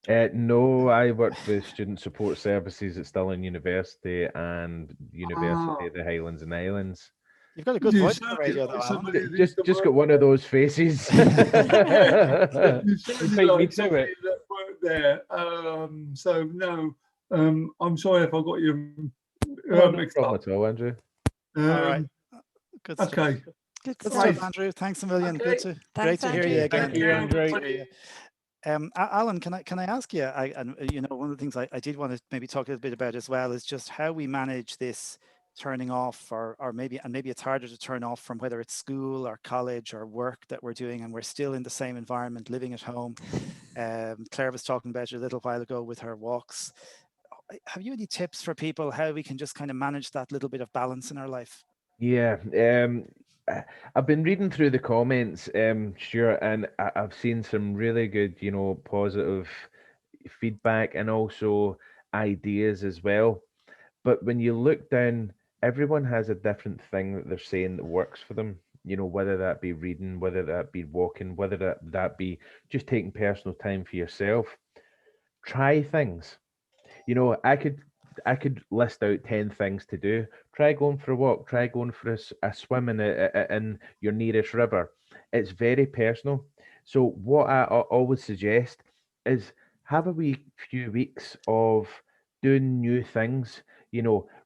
No, I worked with student support services at Stirling University and University of the Highlands and Islands. You've got a good voice on the radio, though, Alan. Just got one of those faces. You Beat me like to it. that worked there. So no, I'm sorry if I got you mixed problem up. at all, Andrew. All right. Good stuff. Okay. Good Good stuff. stuff, Andrew. Thanks a million. Okay. Great to hear you Andrew. again. Thank you, Andrew. Alan, can I ask you? One of the things I did want to maybe talk a little bit about as well is just how we manage this turning off, or maybe it's harder to turn off from whether it's school or college or work that we're doing, and we're still in the same environment, living at home. Claire was talking about it a little while ago with her walks. Have you any tips for people how we can just kind of manage that little bit of balance in our life? Yeah, I've been reading through the comments, Stuart, and I've seen some really good, positive feedback and also ideas as well. But when you look down, everyone has a different thing that they're saying that works for them. Whether that be reading, whether that be walking, whether that be just taking personal time for yourself. Try things. I could list out 10 things to do. Try going for a walk. Try going for a swim in your nearest river. It's very personal. So what I always suggest is have a few weeks of doing new things.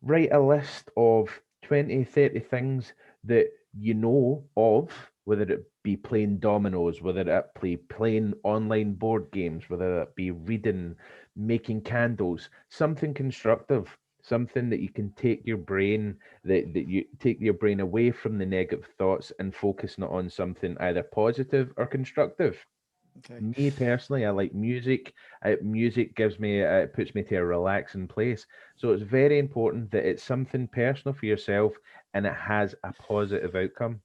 Write a list of 20, 30 things that you know of, whether it be playing dominoes, whether it be playing online board games, whether it be reading, making candles, something constructive, something that you can take your brain, that you take your brain away from the negative thoughts and focusing it on something either positive or constructive. Okay. Me personally, I like music. Music puts me to a relaxing place. So it's very important that it's something personal for yourself and it has a positive outcome.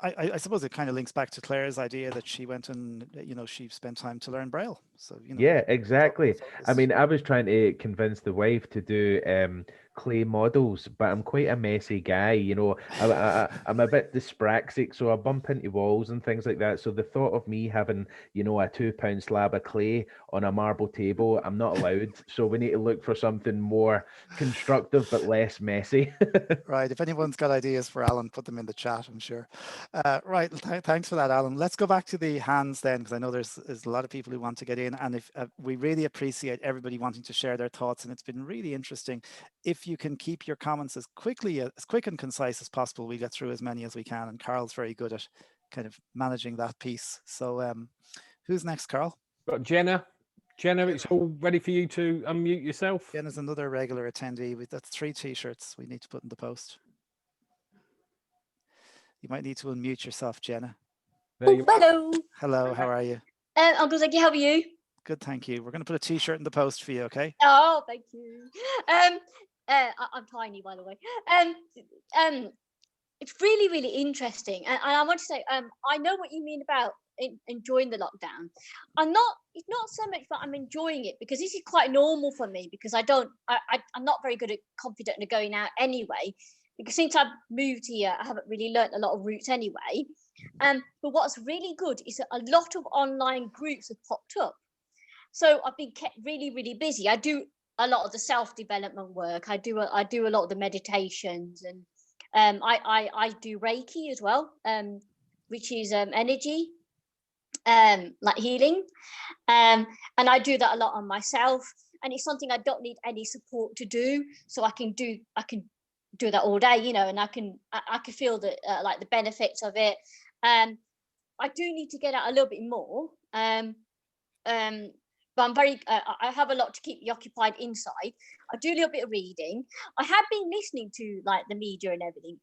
I suppose it kind of links back to Claire's idea that she went and she spent time to learn Braille. So yeah, exactly. I mean, I was trying to convince the wife to do clay models, but I'm quite a messy guy. I'm a bit dyspraxic, so I bump into walls and things like that. So the thought of me having a 2-pound slab of clay on a marble table, I'm not allowed. So we need to look for something more constructive but less messy. Right. If anyone's got ideas for Alan, put them in the chat, I'm sure. Right. Thanks for that, Alan. Let's go back to the hands then, because I know there's a lot of people who want to get in, and if we really appreciate everybody wanting to share their thoughts, and it's been really interesting. If you can keep your comments as quick and concise as possible, we get through as many as we can, and Carl's very good at kind of managing that piece. So who's next, Carl? Got Jenna. Jenna, it's all ready for you to unmute yourself. Jenna's another regular attendee. That's 3 t-shirts we need to put in the post. You might need to unmute yourself, Jenna. Hello. Hello, how are you? I'm good, thank you. How are you? Good, thank you. We're going to put a t-shirt in the post for you, okay? Oh, thank you. I'm tiny, by the way. It's really, really interesting, and I want to say, I know what you mean about enjoying the lockdown. It's not so much that I'm enjoying it, because this is quite normal for me, because I'm not very good at confident at going out anyway, because since I've moved here, I haven't really learnt a lot of routes anyway. But what's really good is that a lot of online groups have popped up. So I've been kept really, really busy. I do a lot of the self-development work. I do a lot of the meditations, I do Reiki as well, which is energy, like healing, and I do that a lot on myself, and it's something I don't need any support to do, so I can do that all day, you know, and I can feel the like the benefits of it. I do need to get out a little bit more, but I'm very I have a lot to keep me occupied inside. I do a little bit of reading. I have been listening to like the media and everything.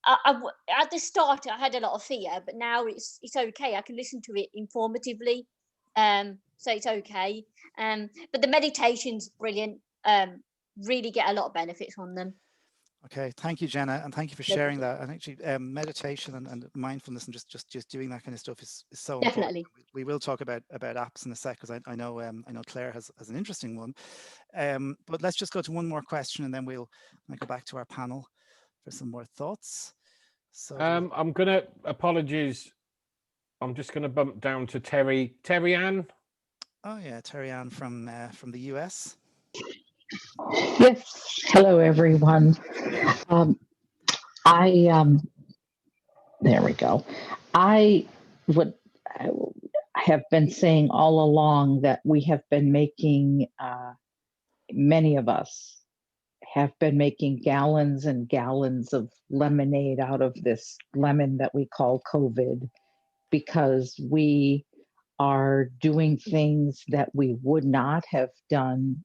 At the start I had a lot of fear, but now it's okay. I can listen to it informatively, so it's okay. But the meditation's brilliant. Really get a lot of benefits from them. Okay, thank you, Jenna, and thank you for sharing that. And actually, meditation and mindfulness and just doing that kind of stuff is so Definitely important. We will talk about apps in a sec, because I know Claire has an interesting one. But let's just go to one more question, and then we'll go back to our panel for some more thoughts. So I'm gonna apologies. I'm just gonna bump down to Terry Ann. Oh yeah, Terry Ann from the US. Yes, hello everyone. There we go. I have been saying all along that we have been making, many of us have been making gallons and gallons of lemonade out of this lemon that we call COVID, because we are doing things that we would not have done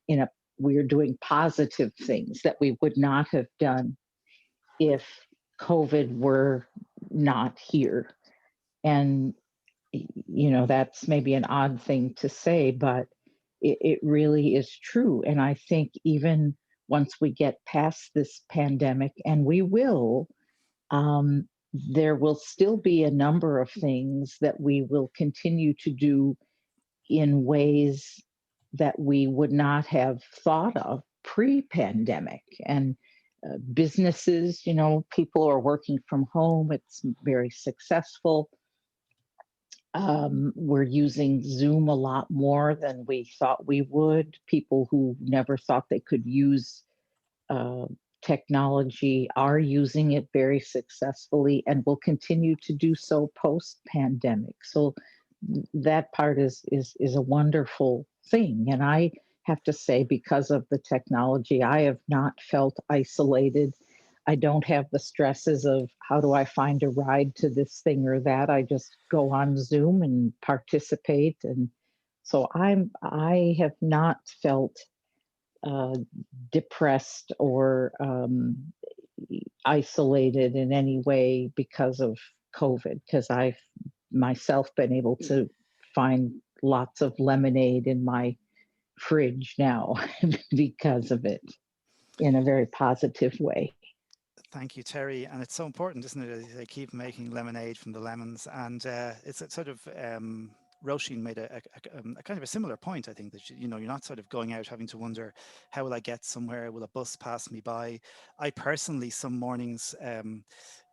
we're doing positive things that we would not have done if COVID were not here. And, you know, that's maybe an odd thing to say, but it really is true. And I think even once we get past this pandemic, and we will, there will still be a number of things that we will continue to do in ways that we would not have thought of pre-pandemic. And businesses, you know, people are working from home. It's very successful. We're using Zoom a lot more than we thought we would. People who never thought they could use technology are using it very successfully and will continue to do so post-pandemic. So that part is a wonderful thing. And I have to say, because of the technology, I have not felt isolated. I don't have the stresses of how do I find a ride to this thing or that. I just go on Zoom and participate. And so I have not felt depressed or isolated in any way because of COVID, because I've myself been able to find lots of lemonade in my fridge now because of it, in a very positive way. Thank you, Terry. And it's so important, isn't it? They keep making lemonade from the lemons, and it's a sort of Roisin made a kind of a similar point. I think that you're not sort of going out having to wonder, how will I get somewhere? Will a bus pass me by? I personally, some mornings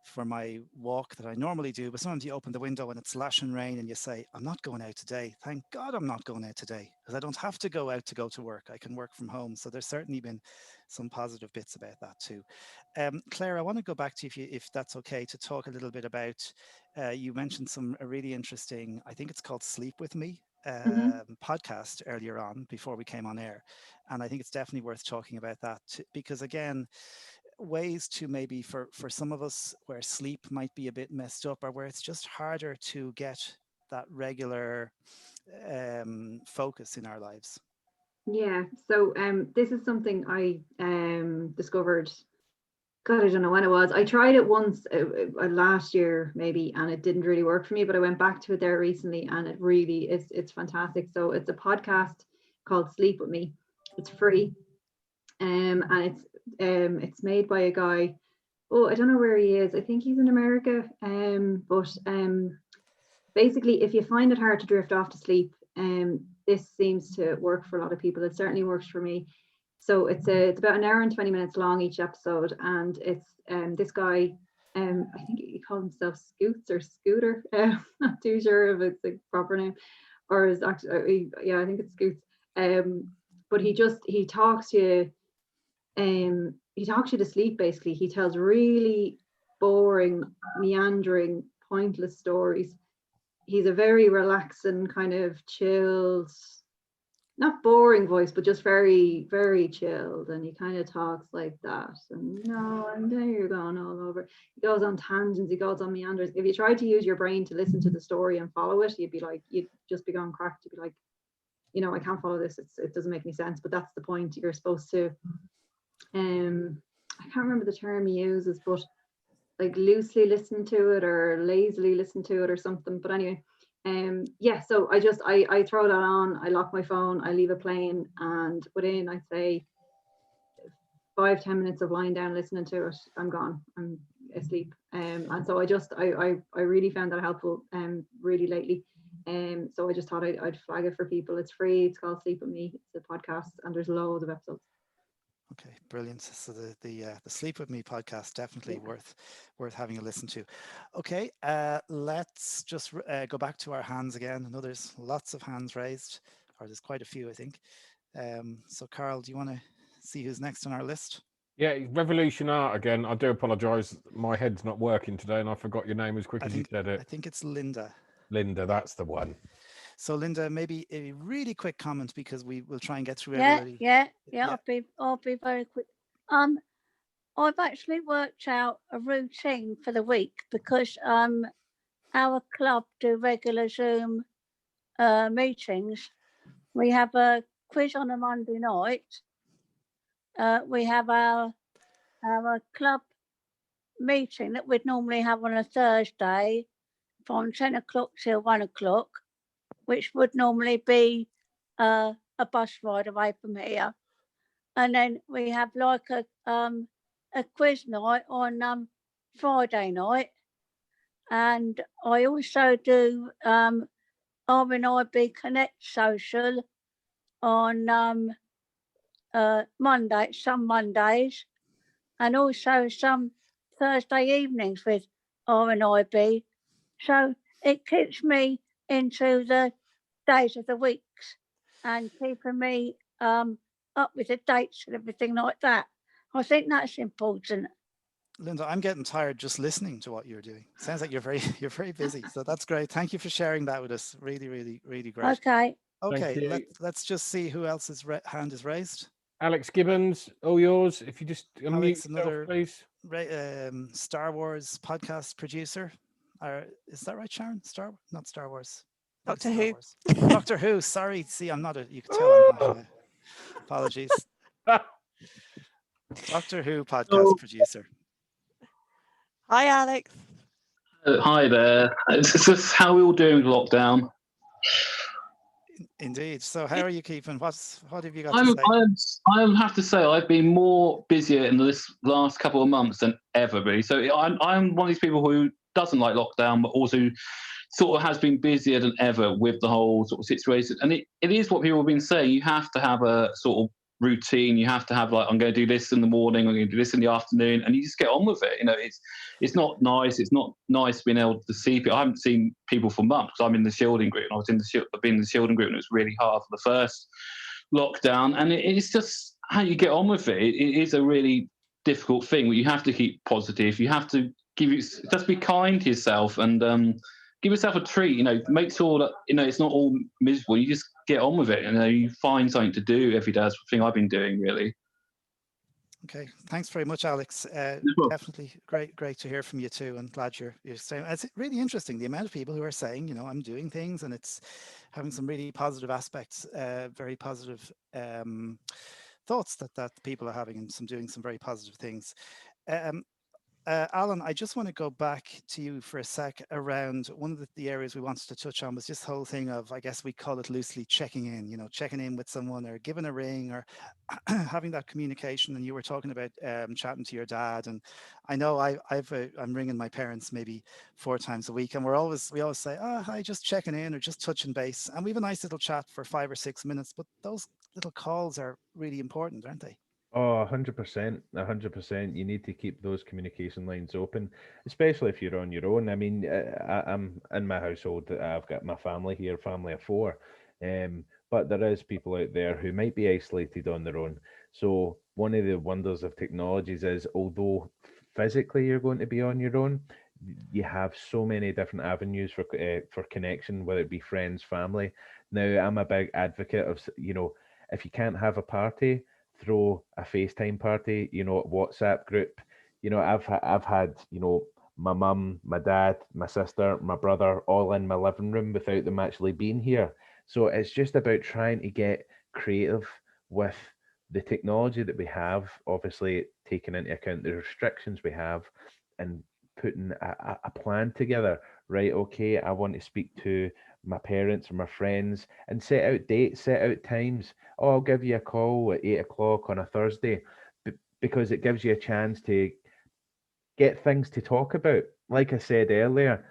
for my walk that I normally do, but sometimes you open the window and it's lashing rain and you say, I'm not going out today. Thank God I'm not going out today, because I don't have to go out to go to work. I can work from home. So there's certainly been some positive bits about that too. Claire, I want to go back to you, if that's okay, to talk a little bit about, you mentioned a really interesting, I think it's called Sleep With Me, podcast earlier on before we came on air. And I think it's definitely worth talking about that because, again, ways to maybe for some of us where sleep might be a bit messed up, or where it's just harder to get that regular focus in our lives. Yeah, so this is something I discovered, God, I don't know when it was. I tried it once last year maybe, and it didn't really work for me, but I went back to it there recently, and it really is, it's fantastic. So it's a podcast called Sleep With Me. It's free, and it's made by a guy, I don't know where he is. I think he's in America, but basically, if you find it hard to drift off to sleep, this seems to work for a lot of people. It certainly works for me. So it's about an hour and 20 minutes long each episode, and it's this guy, I think he called himself Scoots or Scooter. Not too sure if it's a proper name, or is actually, yeah, I think it's Scoots. But he talks you to sleep. Basically, he tells really boring, meandering, pointless stories. He's a very relaxing, kind of chilled, not boring voice, but just very, very chilled. And he kind of talks like that. And and there you're going all over. He goes on tangents, he goes on meanders. If you tried to use your brain to listen to the story and follow it, you'd just be going cracked. You'd be like, I can't follow this. It doesn't make any sense. But that's the point. You're supposed to, I can't remember the term he uses, but like loosely listen to it or lazily listen to it or something. But anyway, yeah, so I throw that on, I lock my phone, I leave it playing, and within, I'd say, 5-10 minutes of lying down listening to it, I'm gone, I'm asleep. And so I really found that helpful really lately. So I just thought I'd flag it for people. It's free, it's called Sleep With Me, it's a podcast, and there's loads of episodes. Okay, brilliant. So the Sleep With Me podcast, definitely worth having a listen to. Okay, let's just go back to our hands again. I know there's lots of hands raised, or there's quite a few, I think. So Carl, do you want to see who's next on our list? Yeah, Revolution Art again. I do apologise. My head's not working today, and I forgot your name as quick as you said it. I think it's Linda. Linda, that's the one. So Linda, maybe a really quick comment, because we will try and get through everybody. Yeah. I'll be very quick. I've actually worked out a routine for the week, because our club do regular Zoom meetings. We have a quiz on a Monday night. We have our club meeting that we'd normally have on a Thursday from 10 o'clock till 1 o'clock, which would normally be a bus ride away from here. And then we have like a quiz night on Friday night. And I also do RNIB Connect Social on some Mondays, and also some Thursday evenings with RNIB. So it keeps me into the days of the weeks and keeping me up with the dates and everything like that. I think that's important. Linda, I'm getting tired just listening to what you're doing. Sounds like you're very busy. So that's great. Thank you for sharing that with us. Really, really, really great. Okay. Let's just see who else's hand is raised. Alex Gibbons, all yours. If you just unmute Alex, yourself, another please. Star Wars podcast producer. Is that right, Sharon? Not Star Wars. Doctor Who. Doctor Who. Sorry. See, I'm not you can tell I'm not apologies. Doctor Who podcast producer. Hi, Alex. Hi there. It's just how we all doing lockdown. Indeed. So how are you keeping? What have you got to say? I have to say I've been more busier in this last couple of months than ever, really. So I'm one of these people who doesn't like lockdown, but also sort of has been busier than ever with the whole sort of situation. And it is what people have been saying. You have to have a sort of routine. You have to have, like, I'm going to do this in the morning, I'm going to do this in the afternoon, and you just get on with it. It's not nice. It's not nice being able to see people. I haven't seen people for months because I'm in the shielding group. I've been in the shielding group, and it was really hard for the first lockdown. And it's just how you get on with it. It is a really difficult thing. You have to keep positive. You have to just be kind to yourself and give yourself a treat. Make sure that it's not all miserable. You just get on with it. You find something to do every day. That's the thing I've been doing, really. Okay, thanks very much, Alex. Definitely great to hear from you too, and glad you're saying. It's really interesting the amount of people who are saying, I'm doing things, and it's having some really positive aspects, very positive thoughts that people are having, and doing some very positive things. Alan, I just want to go back to you for a sec around one of the areas we wanted to touch on was this whole thing of, I guess we call it loosely checking in, checking in with someone or giving a ring or having that communication. And you were talking about chatting to your dad. And I know I'm ringing my parents maybe 4 times a week, and we always say, hi, just checking in or just touching base. And we have a nice little chat for 5 or 6 minutes, but those little calls are really important, aren't they? Oh, 100%, 100%. You need to keep those communication lines open, especially if you're on your own. I mean, I'm in my household. I've got my family here, family of 4. But there is people out there who might be isolated on their own. So one of the wonders of technologies is, although physically you're going to be on your own, you have so many different avenues for connection, whether it be friends, family. Now, I'm a big advocate of, if you can't have a party, throw a FaceTime party, a WhatsApp group. I've had, my mum, my dad, my sister, my brother, all in my living room without them actually being here. So it's just about trying to get creative with the technology that we have, obviously taking into account the restrictions we have, and putting a plan together. Right, okay, I want to speak to my parents or my friends, and set out dates, set out times. Oh, I'll give you a call at 8 o'clock on a Thursday, because it gives you a chance to get things to talk about. Like I said earlier,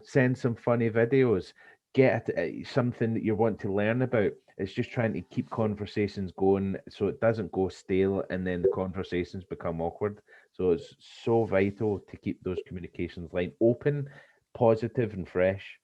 send some funny videos, get something that you want to learn about. It's just trying to keep conversations going so it doesn't go stale and then the conversations become awkward. So it's so vital to keep those communications line open, positive, and fresh.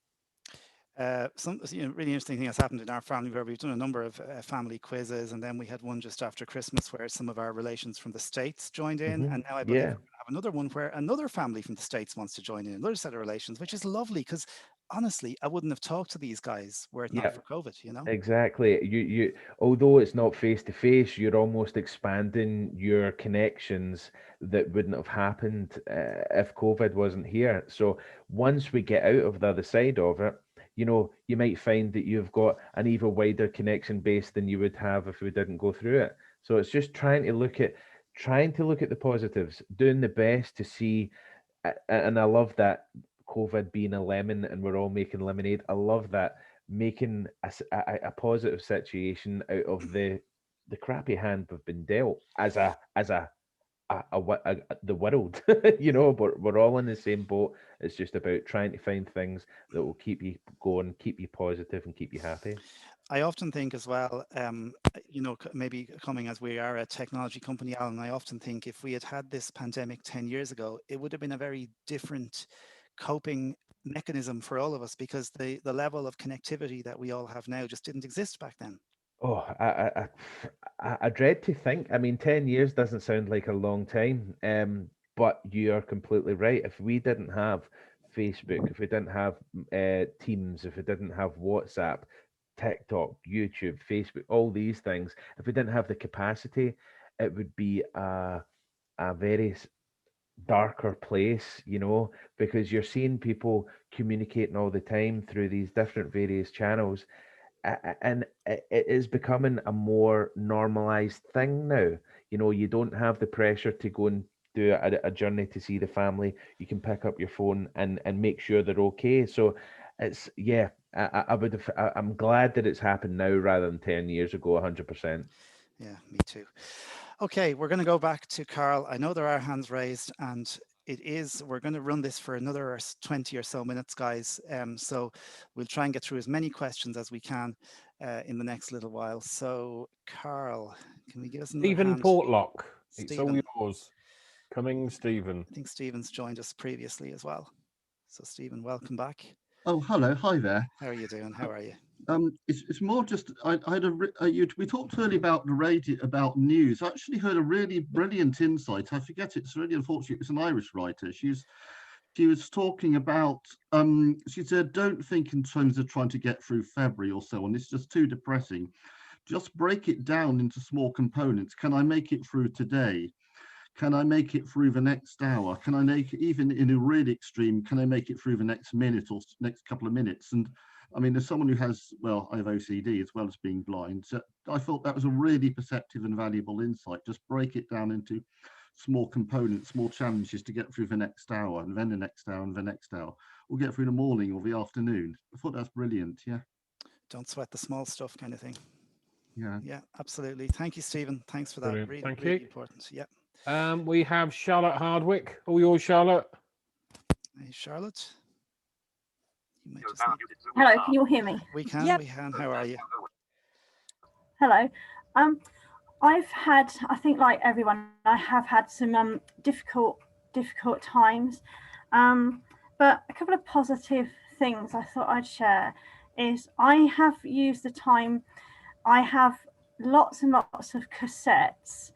Some really interesting thing has happened in our family, where we've done a number of family quizzes, and then we had one just after Christmas where some of our relations from the States joined in, and now I believe we're Yeah. going to have another one where another family from the States wants to join in, another set of relations, which is lovely, because honestly, I wouldn't have talked to these guys were it not Yeah. for COVID, Exactly. You although it's not face to face, you're almost expanding your connections that wouldn't have happened if COVID wasn't here. So once we get out of the other side of it, you might find that you've got an even wider connection base than you would have if we didn't go through it. So it's just trying to look at the positives, doing the best to see, and I love that COVID being a lemon and we're all making lemonade. I love that, making a positive situation out of the crappy hand we've been dealt as the world. But we're all in the same boat. It's just about trying to find things that will keep you going, keep you positive, and keep you happy. I often think as well, maybe coming as we are a technology company, Alan, I often think if we had had this pandemic 10 years ago, it would have been a very different coping mechanism for all of us, because the level of connectivity that we all have now just didn't exist back then. Oh, I dread to think. I mean, 10 years doesn't sound like a long time, but you are completely right. If we didn't have Facebook, if we didn't have Teams, if we didn't have WhatsApp, TikTok, YouTube, Facebook, all these things, if we didn't have the capacity, it would be a very darker place, because you're seeing people communicating all the time through these different various channels, and it is becoming a more normalized thing now. You don't have the pressure to go and do a journey to see the family. You can pick up your phone and make sure they're okay. So it's, yeah, I'm glad that it's happened now rather than 10 years ago. 100%. Yeah, me too. Okay, we're going to go back to Carl. I know there are hands raised, and we're going to run this for another 20 or so minutes, guys. So we'll try and get through as many questions as we can in the next little while. So Carl, can we give us another Stephen hand? Portlock, it's all Stephen. yours. Coming, Stephen. I think Stephen's joined us previously as well. So Stephen, welcome back. Oh, hello. Hi there. How are you doing? How are you? It's more just I had we talked earlier about the radio, about news. I actually heard a really brilliant insight. I forget, it's really unfortunate. It's an Irish writer. She was talking about she said, don't think in terms of trying to get through February or so on. It's just too depressing. Just break it down into small components. Can I make it through today? Can I make it through the next hour? Can I make it, even in a really extreme, can I make it through the next minute or next couple of minutes? And I mean, as someone who has, well, I have OCD as well as being blind, so I thought that was a really perceptive and valuable insight. Just break it down into small components, small challenges to get through the next hour, and then the next hour, and the next hour, or get through the morning or the afternoon. I thought that's brilliant. Yeah. Don't sweat the small stuff, kind of thing. Yeah. Yeah, absolutely. Thank you, Stephen. Thanks for that. Brilliant. Really, Thank really you. important. Yeah. We have Charlotte Hardwick. All yours, Charlotte. Hey, Charlotte. Hello, can you all hear me? We can. Yep. We can. How are you? Hello. I've had, I think like everyone, I have had some difficult times, but a couple of positive things I thought I'd share is I have used the time, I have lots and lots of cassettes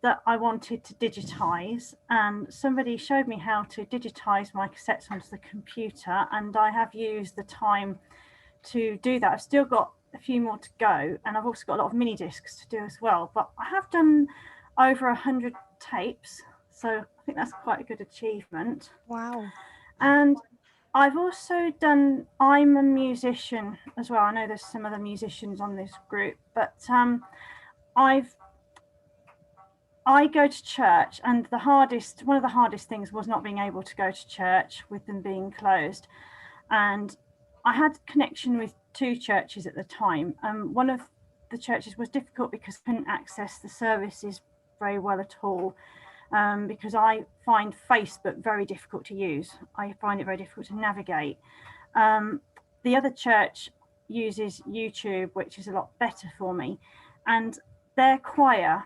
that I wanted to digitize, and somebody showed me how to digitize my cassettes onto the computer, and I have used the time to do that. I've still got a few more to go, and I've also got a lot of mini discs to do as well, but I have done over 100 tapes, so I think that's quite a good achievement. Wow. And I've also done, I'm a musician as well. I know there's some other musicians on this group, but I go to church, and one of the hardest things was not being able to go to church with them being closed. And I had connection with 2 churches at the time. One of the churches was difficult because I couldn't access the services very well at all, because I find Facebook very difficult to use. I find it very difficult to navigate. The other church uses YouTube, which is a lot better for me. And their choir,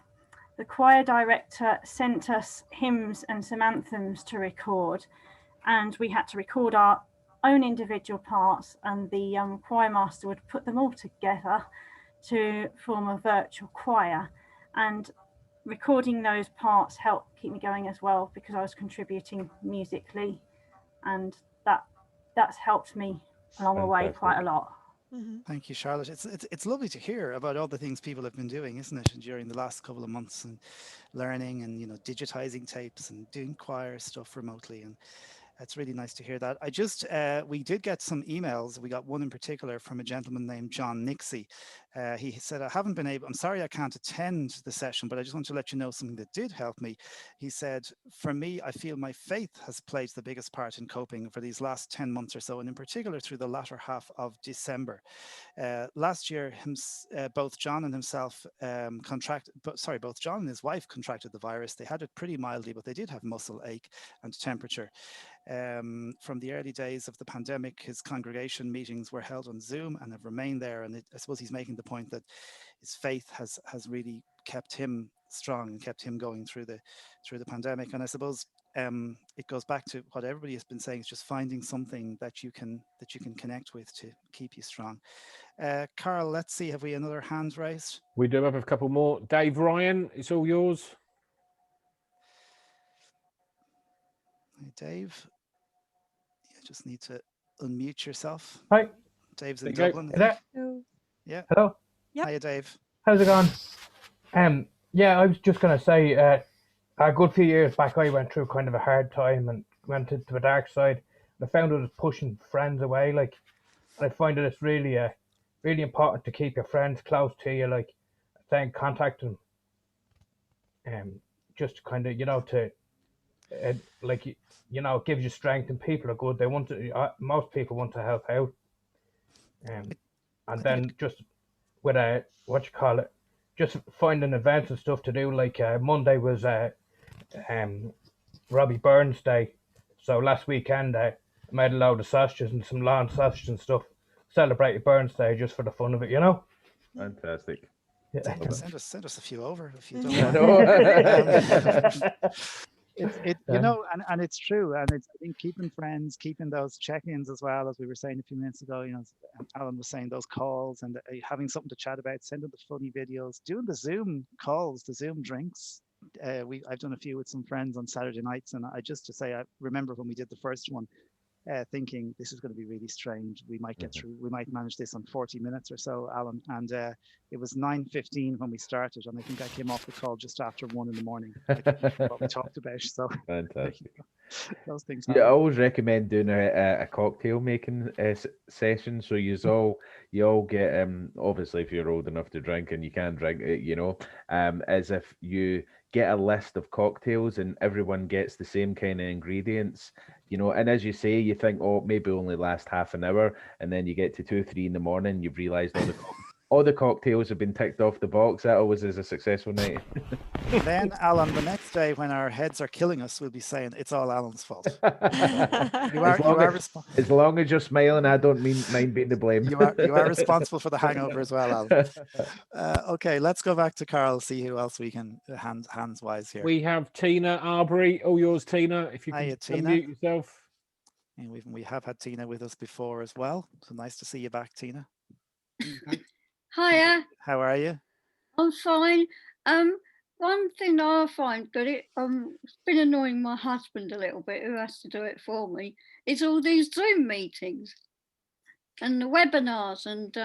the choir director sent us hymns and some anthems to record, and we had to record our own individual parts, and the choir master would put them all together to form a virtual choir. And recording those parts helped keep me going as well, because I was contributing musically, and that's helped me along the way quite a lot. Thank you, Charlotte. It's lovely to hear about all the things people have been doing, isn't it, during the last couple of months, and learning and digitizing tapes and doing choir stuff remotely, and it's really nice to hear that. We did get some emails. We got one in particular from a gentleman named John Nixie. He said, I'm sorry I can't attend the session, but I just want to let you know something that did help me. He said, for me, I feel my faith has played the biggest part in coping for these last 10 months or so, and in particular through the latter half of December. Last year, both John and himself both John and his wife contracted the virus. They had it pretty mildly, but they did have muscle ache and temperature. From the early days of the pandemic, his congregation meetings were held on Zoom and have remained there. And I suppose he's making the point that his faith has really kept him strong and kept him going through the pandemic. And I suppose it goes back to what everybody has been saying: is just finding something that you can connect with to keep you strong. Carl, let's see, have we another hand raised? We do have a couple more. Dave Ryan, it's all yours. Hey, Dave. You just need to unmute yourself. Hi. Dave's in There Dublin. Yeah. Hello. Yep. Hiya, Dave. How's it going? Yeah, I was just gonna say, a good few years back, I went through kind of a hard time and went into the dark side. And I found it was pushing friends away. And I find that it's really, really important to keep your friends close to you, stay in contact with them, just kind of, to, it gives you strength, and people are good. They want to. Most people want to help out, and then just with just finding events and stuff to do. Monday was Robbie Burns Day, so last weekend I made a load of sausages and some lawn sausage and stuff. Celebrated Burns Day just for the fun of it, Fantastic. Yeah. Send us a few over if you don't mind. And it's true, and it's, I think, keeping friends, keeping those check-ins as well, as we were saying a few minutes ago. Alan was saying those calls and having something to chat about, sending the funny videos, doing the Zoom calls, the Zoom drinks. I've done a few with some friends on Saturday nights, and I remember when we did the first one, thinking this is going to be really strange. We might get through. We might manage this on 40 minutes or so, Alan. And it was 9:15 when we started, and I think I came off the call just after 1 in the morning. What we talked about. So fantastic. Those things. Yeah, I always recommend doing a cocktail making session. So you all get obviously, if you're old enough to drink and you can drink it, as if you get a list of cocktails and everyone gets the same kind of ingredients, and as you say, you think, oh, maybe only last half an hour, and then you get to 2, 3 in the morning, you've realized all the cocktails have been ticked off the box. That always is a successful night. Then, Alan, the next day when our heads are killing us, we'll be saying it's all Alan's fault. As long as you're smiling, I don't mind being to blame. You are responsible for the hangover as well, Alan. Okay, let's go back to Carl, see who else we can hands wise here. We have Tina Arbery. All yours, Tina. If you can unmute yourself. And we have had Tina with us before as well. So nice to see you back, Tina. Hiya. How are you? I'm fine. one thing I find good, it's been annoying my husband a little bit, who has to do it for me, is all these Zoom meetings and the webinars and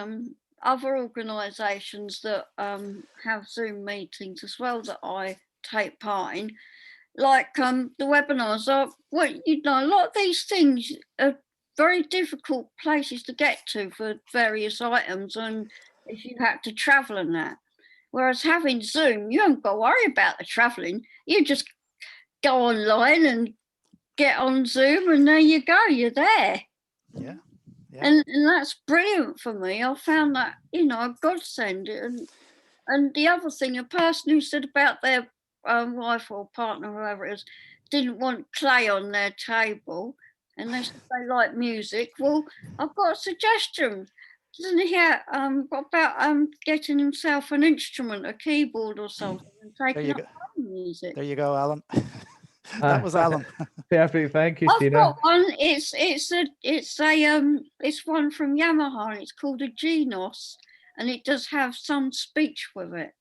other organisations that have Zoom meetings as well that I take part in. Like the webinars are, well, a lot of these things are very difficult places to get to for various items, and if you have to travel and that. Whereas having Zoom, you haven't got to worry about the travelling. You just go online and get on Zoom, and there you go, you're there. Yeah. Yeah. And that's brilliant for me. I found that, a godsend. And the other thing, a person who said about their wife or partner, whoever it is, didn't want clay on their table, and they said they like music. Well, I've got a suggestion. Doesn't he what about getting himself an instrument, a keyboard or something, and taking up music? There you go, Alan. That was Alan. Perfect, thank you, I've Tina. got one. It's one from Yamaha. And it's called a Genos, and it does have some speech with it.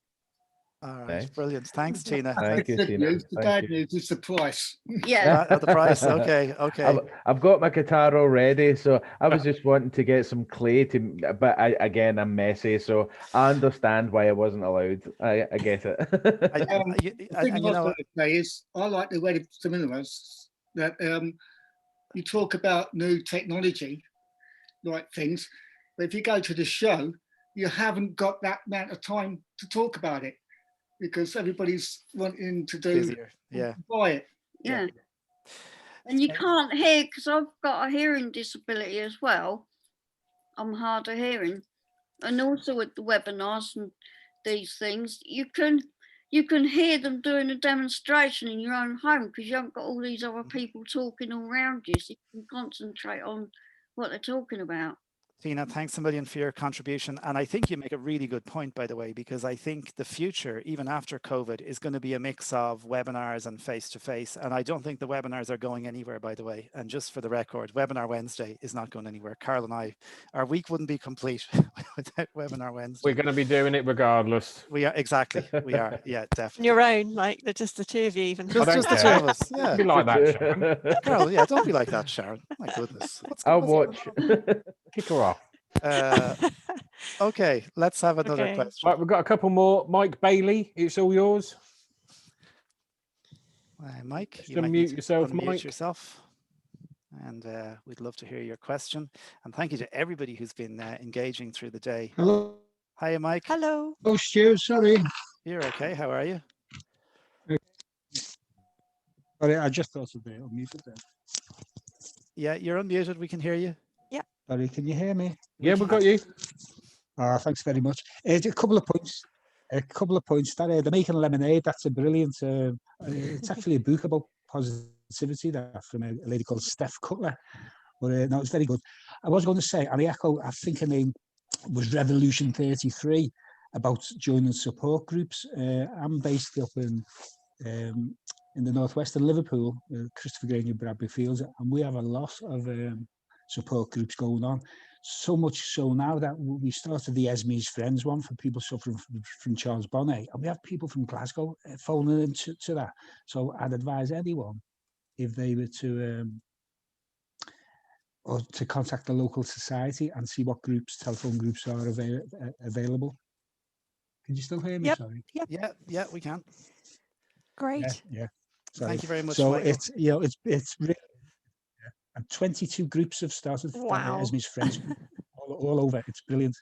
All right, brilliant. Thanks, Tina. Thank you, Tina. News. The bad news is the price. Yeah. The price. Okay. Okay. I've got my guitar already, so I was just wanting to get some clay but again, I'm messy, so I understand why I wasn't allowed. I get it. The thing I was going to say is, I like the way the seminars that you talk about new technology, like things, but if you go to the show, you haven't got that amount of time to talk about it, because everybody's wanting to do busier. Yeah. buy it. Yeah. And you can't hear, because I've got a hearing disability as well. I'm hard of hearing. And also with the webinars and these things, you can hear them doing a demonstration in your own home, because you haven't got all these other people talking all around you, so you can concentrate on what they're talking about. Tina, thanks a million for your contribution. And I think you make a really good point, by the way, because I think the future, even after COVID, is going to be a mix of webinars and face-to-face. And I don't think the webinars are going anywhere, by the way. And just for the record, Webinar Wednesday is not going anywhere. Carl and I, our week wouldn't be complete without Webinar Wednesday. We're going to be doing it regardless. We are, exactly. We are. Yeah, definitely. Your own, like, th're just the two of you even. Just the two of us. Yeah. Be like that, Sharon. Carol, yeah, don't be like that, Sharon. My goodness. I'll watch. Kick her off. Okay, let's have another question. Right, we've got a couple more. Mike Bailey, it's all yours. Mike, just you might unmute need to yourself, unmute Mike. yourself. And we'd love to hear your question. And thank you to everybody who's been engaging through the day. Hello. Hiya, Mike. Hello. Oh, Stu, sorry. You're okay. How are you? Sorry, I just thought of it. Unmuted there. Yeah, you're unmuted. We can hear you. Yeah. Sorry, can you hear me? Yeah, we've got you. Thanks very much. A couple of points. That they're making lemonade. That's a brilliant. It's actually a book about positivity. That from a lady called Steph Cutler. But no, it's very good. I was going to say, and I think her name was Revolution 33, about joining support groups. I'm based up in the northwest of Liverpool, Christopher Green and Bradbury Fields, and we have a lot of support groups going on. So much so now that we started the Esme's Friends one for people suffering from Charles Bonnet, and we have people from Glasgow phoning into that. So I'd advise anyone, if they were to contact the local society and see what telephone groups are available. Can you still hear me? Yep. Sorry. Yep. Yeah, we can. Great. Yeah. Sorry. Thank you very much. So Michael. it's really, and 22 groups have started. Wow. Esme's Friends all over. It's brilliant.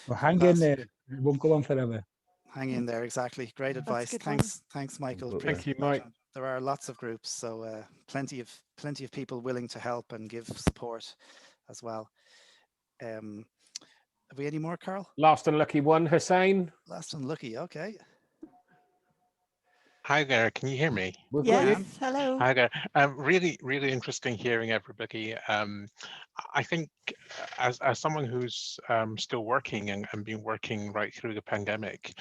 Well, hang in there. It won't go on forever. Hang in there. Exactly. Great advice. Thanks, Michael. Thank you, Mike. There are lots of groups, so plenty of people willing to help and give support as well. Have we any more, Carl? Last and lucky one, Hussein. Last and lucky. Okay. Hi there, can you hear me? Yes, hello. Hi there. Really, really interesting hearing everybody. I think as someone who's still working and been working right through the pandemic,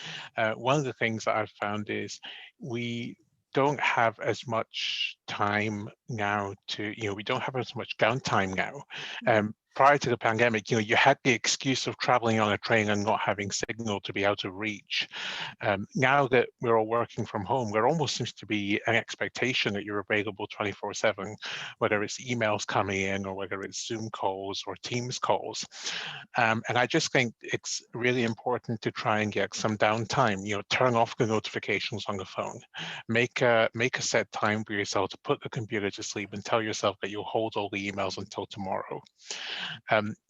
one of the things that I've found is we don't have as much time now we don't have as much downtime now. prior to the pandemic, you had the excuse of traveling on a train and not having signal to be out of reach. Now that we're all working from home, there almost seems to be an expectation that you're available 24/7, whether it's emails coming in or whether it's Zoom calls or Teams calls. And I just think it's really important to try and get some downtime. Turn off the notifications on the phone. Make a set time for yourself to put the computer to sleep and tell yourself that you'll hold all the emails until tomorrow.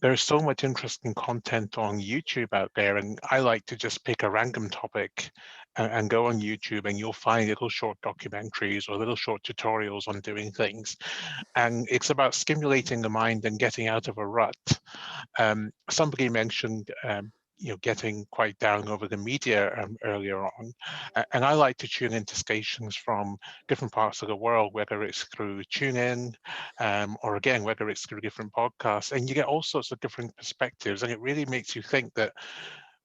There's so much interesting content on YouTube out there, and I like to just pick a random topic and go on YouTube, and you'll find little short documentaries or little short tutorials on doing things. And it's about stimulating the mind and getting out of a rut. Somebody mentioned getting quite down over the media earlier on. And I like to tune into stations from different parts of the world, whether it's through TuneIn or again, whether it's through different podcasts, and you get all sorts of different perspectives. And it really makes you think that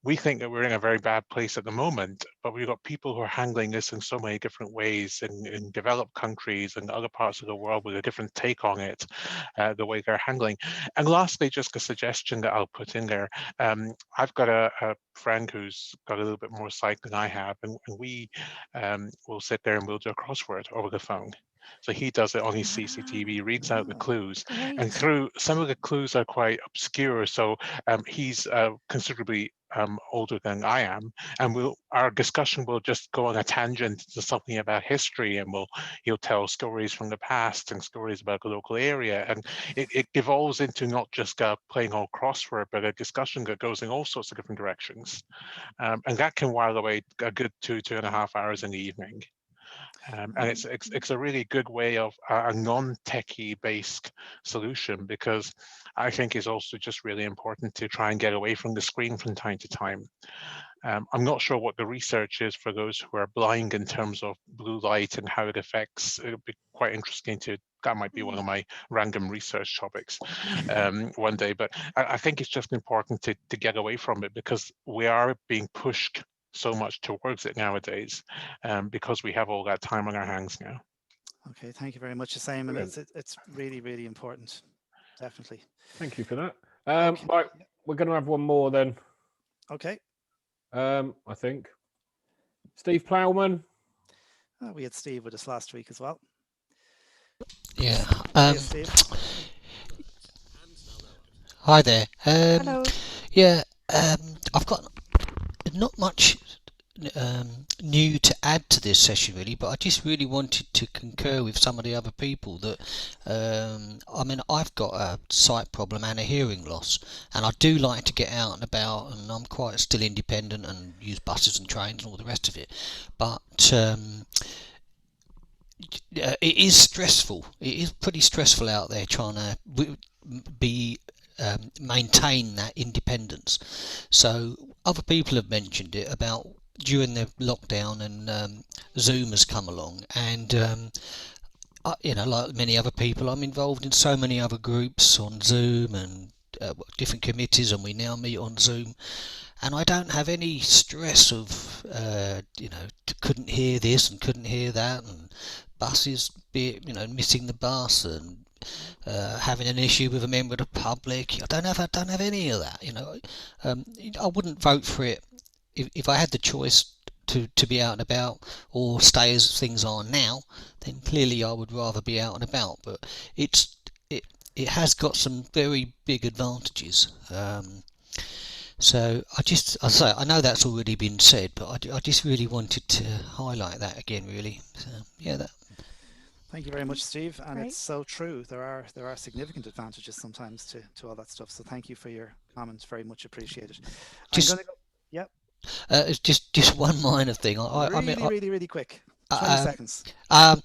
we think that we're in a very bad place at the moment, but we've got people who are handling this in so many different ways in developed countries and other parts of the world with a different take on it, the way they're handling. And lastly, just a suggestion that I'll put in there. I've got a friend who's got a little bit more sight than I have, and we will sit there and we'll do a crossword over the phone. So he does it on his CCTV, reads out the clues, and through some of the clues are quite obscure. So he's considerably older than I am, and our discussion will just go on a tangent to something about history, and he'll tell stories from the past and stories about the local area, and it evolves into not just playing on crossword, but a discussion that goes in all sorts of different directions, and that can while away a good 2.5 hours in the evening. And it's a really good way of a non-techie based solution, because I think it's also just really important to try and get away from the screen from time to time. I'm not sure what the research is for those who are blind in terms of blue light and how it affects. It'll be quite interesting that might be one of my random research topics one day, but I think it's just important to get away from it, because we are being pushed so much towards it nowadays, because we have all that time on our hands now. Okay, thank you very much, Saurmann. It's really, really important, definitely. Thank you for that. Right, we're going to have one more then. Okay. I think. Steve Plowman. We had Steve with us last week as well. Yeah. Hey, Steve. Hi there. Hello. Yeah, I've got not much new to add to this session really, but I just really wanted to concur with some of the other people that I mean, I've got a sight problem and a hearing loss, and I do like to get out and about, and I'm quite still independent and use buses and trains and all the rest of it, but it is stressful. It is pretty stressful out there trying to maintain that independence. So other people have mentioned it about during the lockdown, and Zoom has come along, and like many other people, I'm involved in so many other groups on Zoom and different committees, and we now meet on Zoom, and I don't have any stress of couldn't hear this and couldn't hear that, and buses missing the bus, and having an issue with a member of the public. I don't have any of that. I wouldn't vote for it if I had the choice to be out and about or stay as things are now. Then clearly I would rather be out and about. But it has got some very big advantages. So I know that's already been said, but I just really wanted to highlight that again, really. So, yeah, that. Thank you very much, Steve. And Great. it's so true. There are significant advantages sometimes to all that stuff. So thank you for your comments. Very much appreciated. I'm going to go. Yep. It's just one minor thing. Really quick. 20 seconds. No,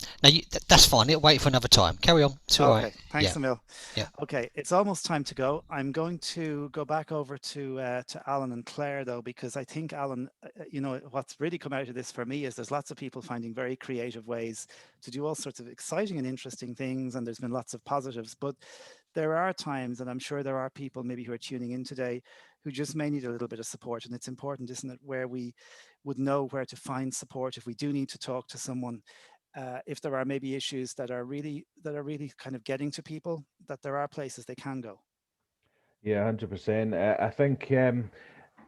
that's fine. It'll wait for another time. Carry on. It's all right. Thanks, Emil. Yeah. Okay, it's almost time to go. I'm going to go back over to Alan and Claire though, because I think Alan, what's really come out of this for me is there's lots of people finding very creative ways to do all sorts of exciting and interesting things, and there's been lots of positives. But there are times, and I'm sure there are people maybe who are tuning in today who just may need a little bit of support, and it's important, isn't it, where we would know where to find support if we do need to talk to someone. If there are maybe issues that are really kind of getting to people, that there are places they can go. Yeah, 100%. I think,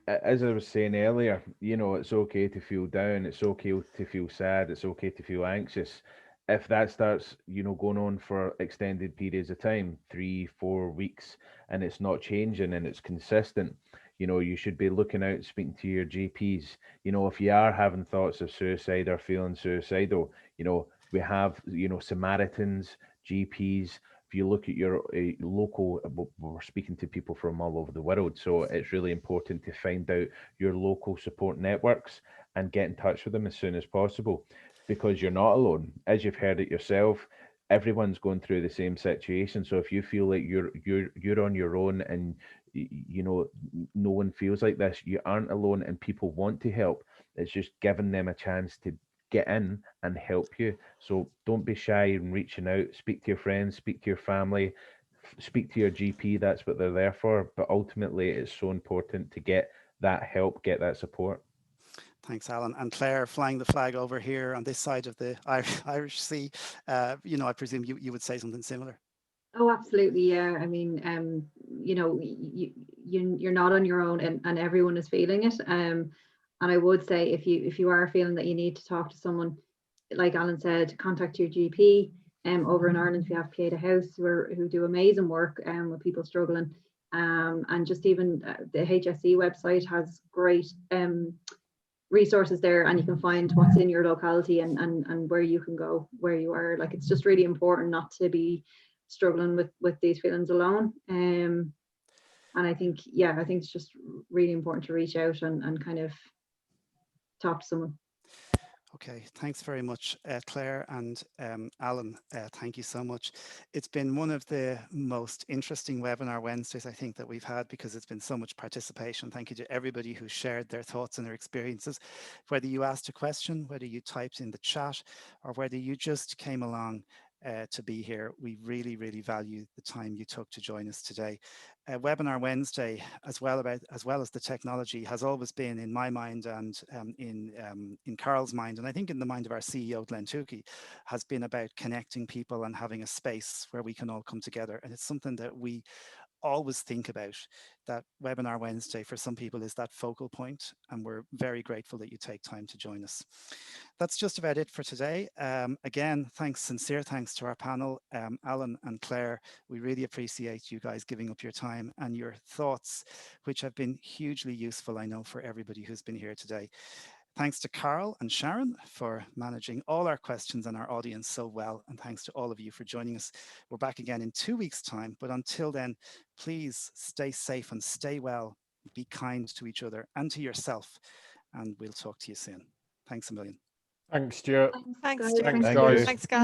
as I was saying earlier, it's okay to feel down. It's okay to feel sad. It's okay to feel anxious. If that starts, going on for extended periods of time, 3, 4 weeks, and it's not changing and it's consistent, you should be looking out, speaking to your GPs. If you are having thoughts of suicide or feeling suicidal, we have, Samaritans, GPs. If you look at your local, we're speaking to people from all over the world, so it's really important to find out your local support networks and get in touch with them as soon as possible, because you're not alone. As you've heard it yourself, everyone's going through the same situation. So if you feel like you're on your own and no one feels like this, you aren't alone, and people want to help. It's just giving them a chance to get in and help you. So don't be shy in reaching out. Speak to your friends, speak to your family, speak to your GP. That's what they're there for. But ultimately, it's so important to get that help, get that support. Thanks, Alan. And Claire, flying the flag over here on this side of the Irish Sea, I presume you would say something similar. Oh, absolutely. Yeah. I mean, you're not on your own, and everyone is feeling it. And I would say if you are feeling that you need to talk to someone, like Alan said, contact your GP. Over in Ireland, we have Pieta House who do amazing work with people struggling. And just even the HSE website has great resources there, and you can find what's in your locality and where you can go, where you are. Like, it's just really important not to be struggling with these feelings alone. And I think it's just really important to reach out and kind of talk to someone. Okay, thanks very much, Claire and Alan. Thank you so much. It's been one of the most interesting webinar Wednesdays, I think, that we've had, because it's been so much participation. Thank you to everybody who shared their thoughts and their experiences, whether you asked a question, whether you typed in the chat, or whether you just came along to be here. We really, really value the time you took to join us today. Webinar Wednesday, as well as the technology, has always been in my mind and in Carl's mind, and I think in the mind of our CEO Glenn Tukey, has been about connecting people and having a space where we can all come together. And it's something that we always think about. That Webinar Wednesday for some people is that focal point, and we're very grateful that you take time to join us. That's just about it for today. Again, sincere thanks to our panel, Alan and Claire. We really appreciate you guys giving up your time and your thoughts, which have been hugely useful, I know, for everybody who's been here today. Thanks to Carl and Sharon for managing all our questions and our audience so well. And thanks to all of you for joining us. We're back again in 2 weeks' time. But until then, please stay safe and stay well. Be kind to each other and to yourself. And we'll talk to you soon. Thanks a million. Thanks, Stuart. Thanks, guys. Stuart. Thanks, guys. Thanks, guys.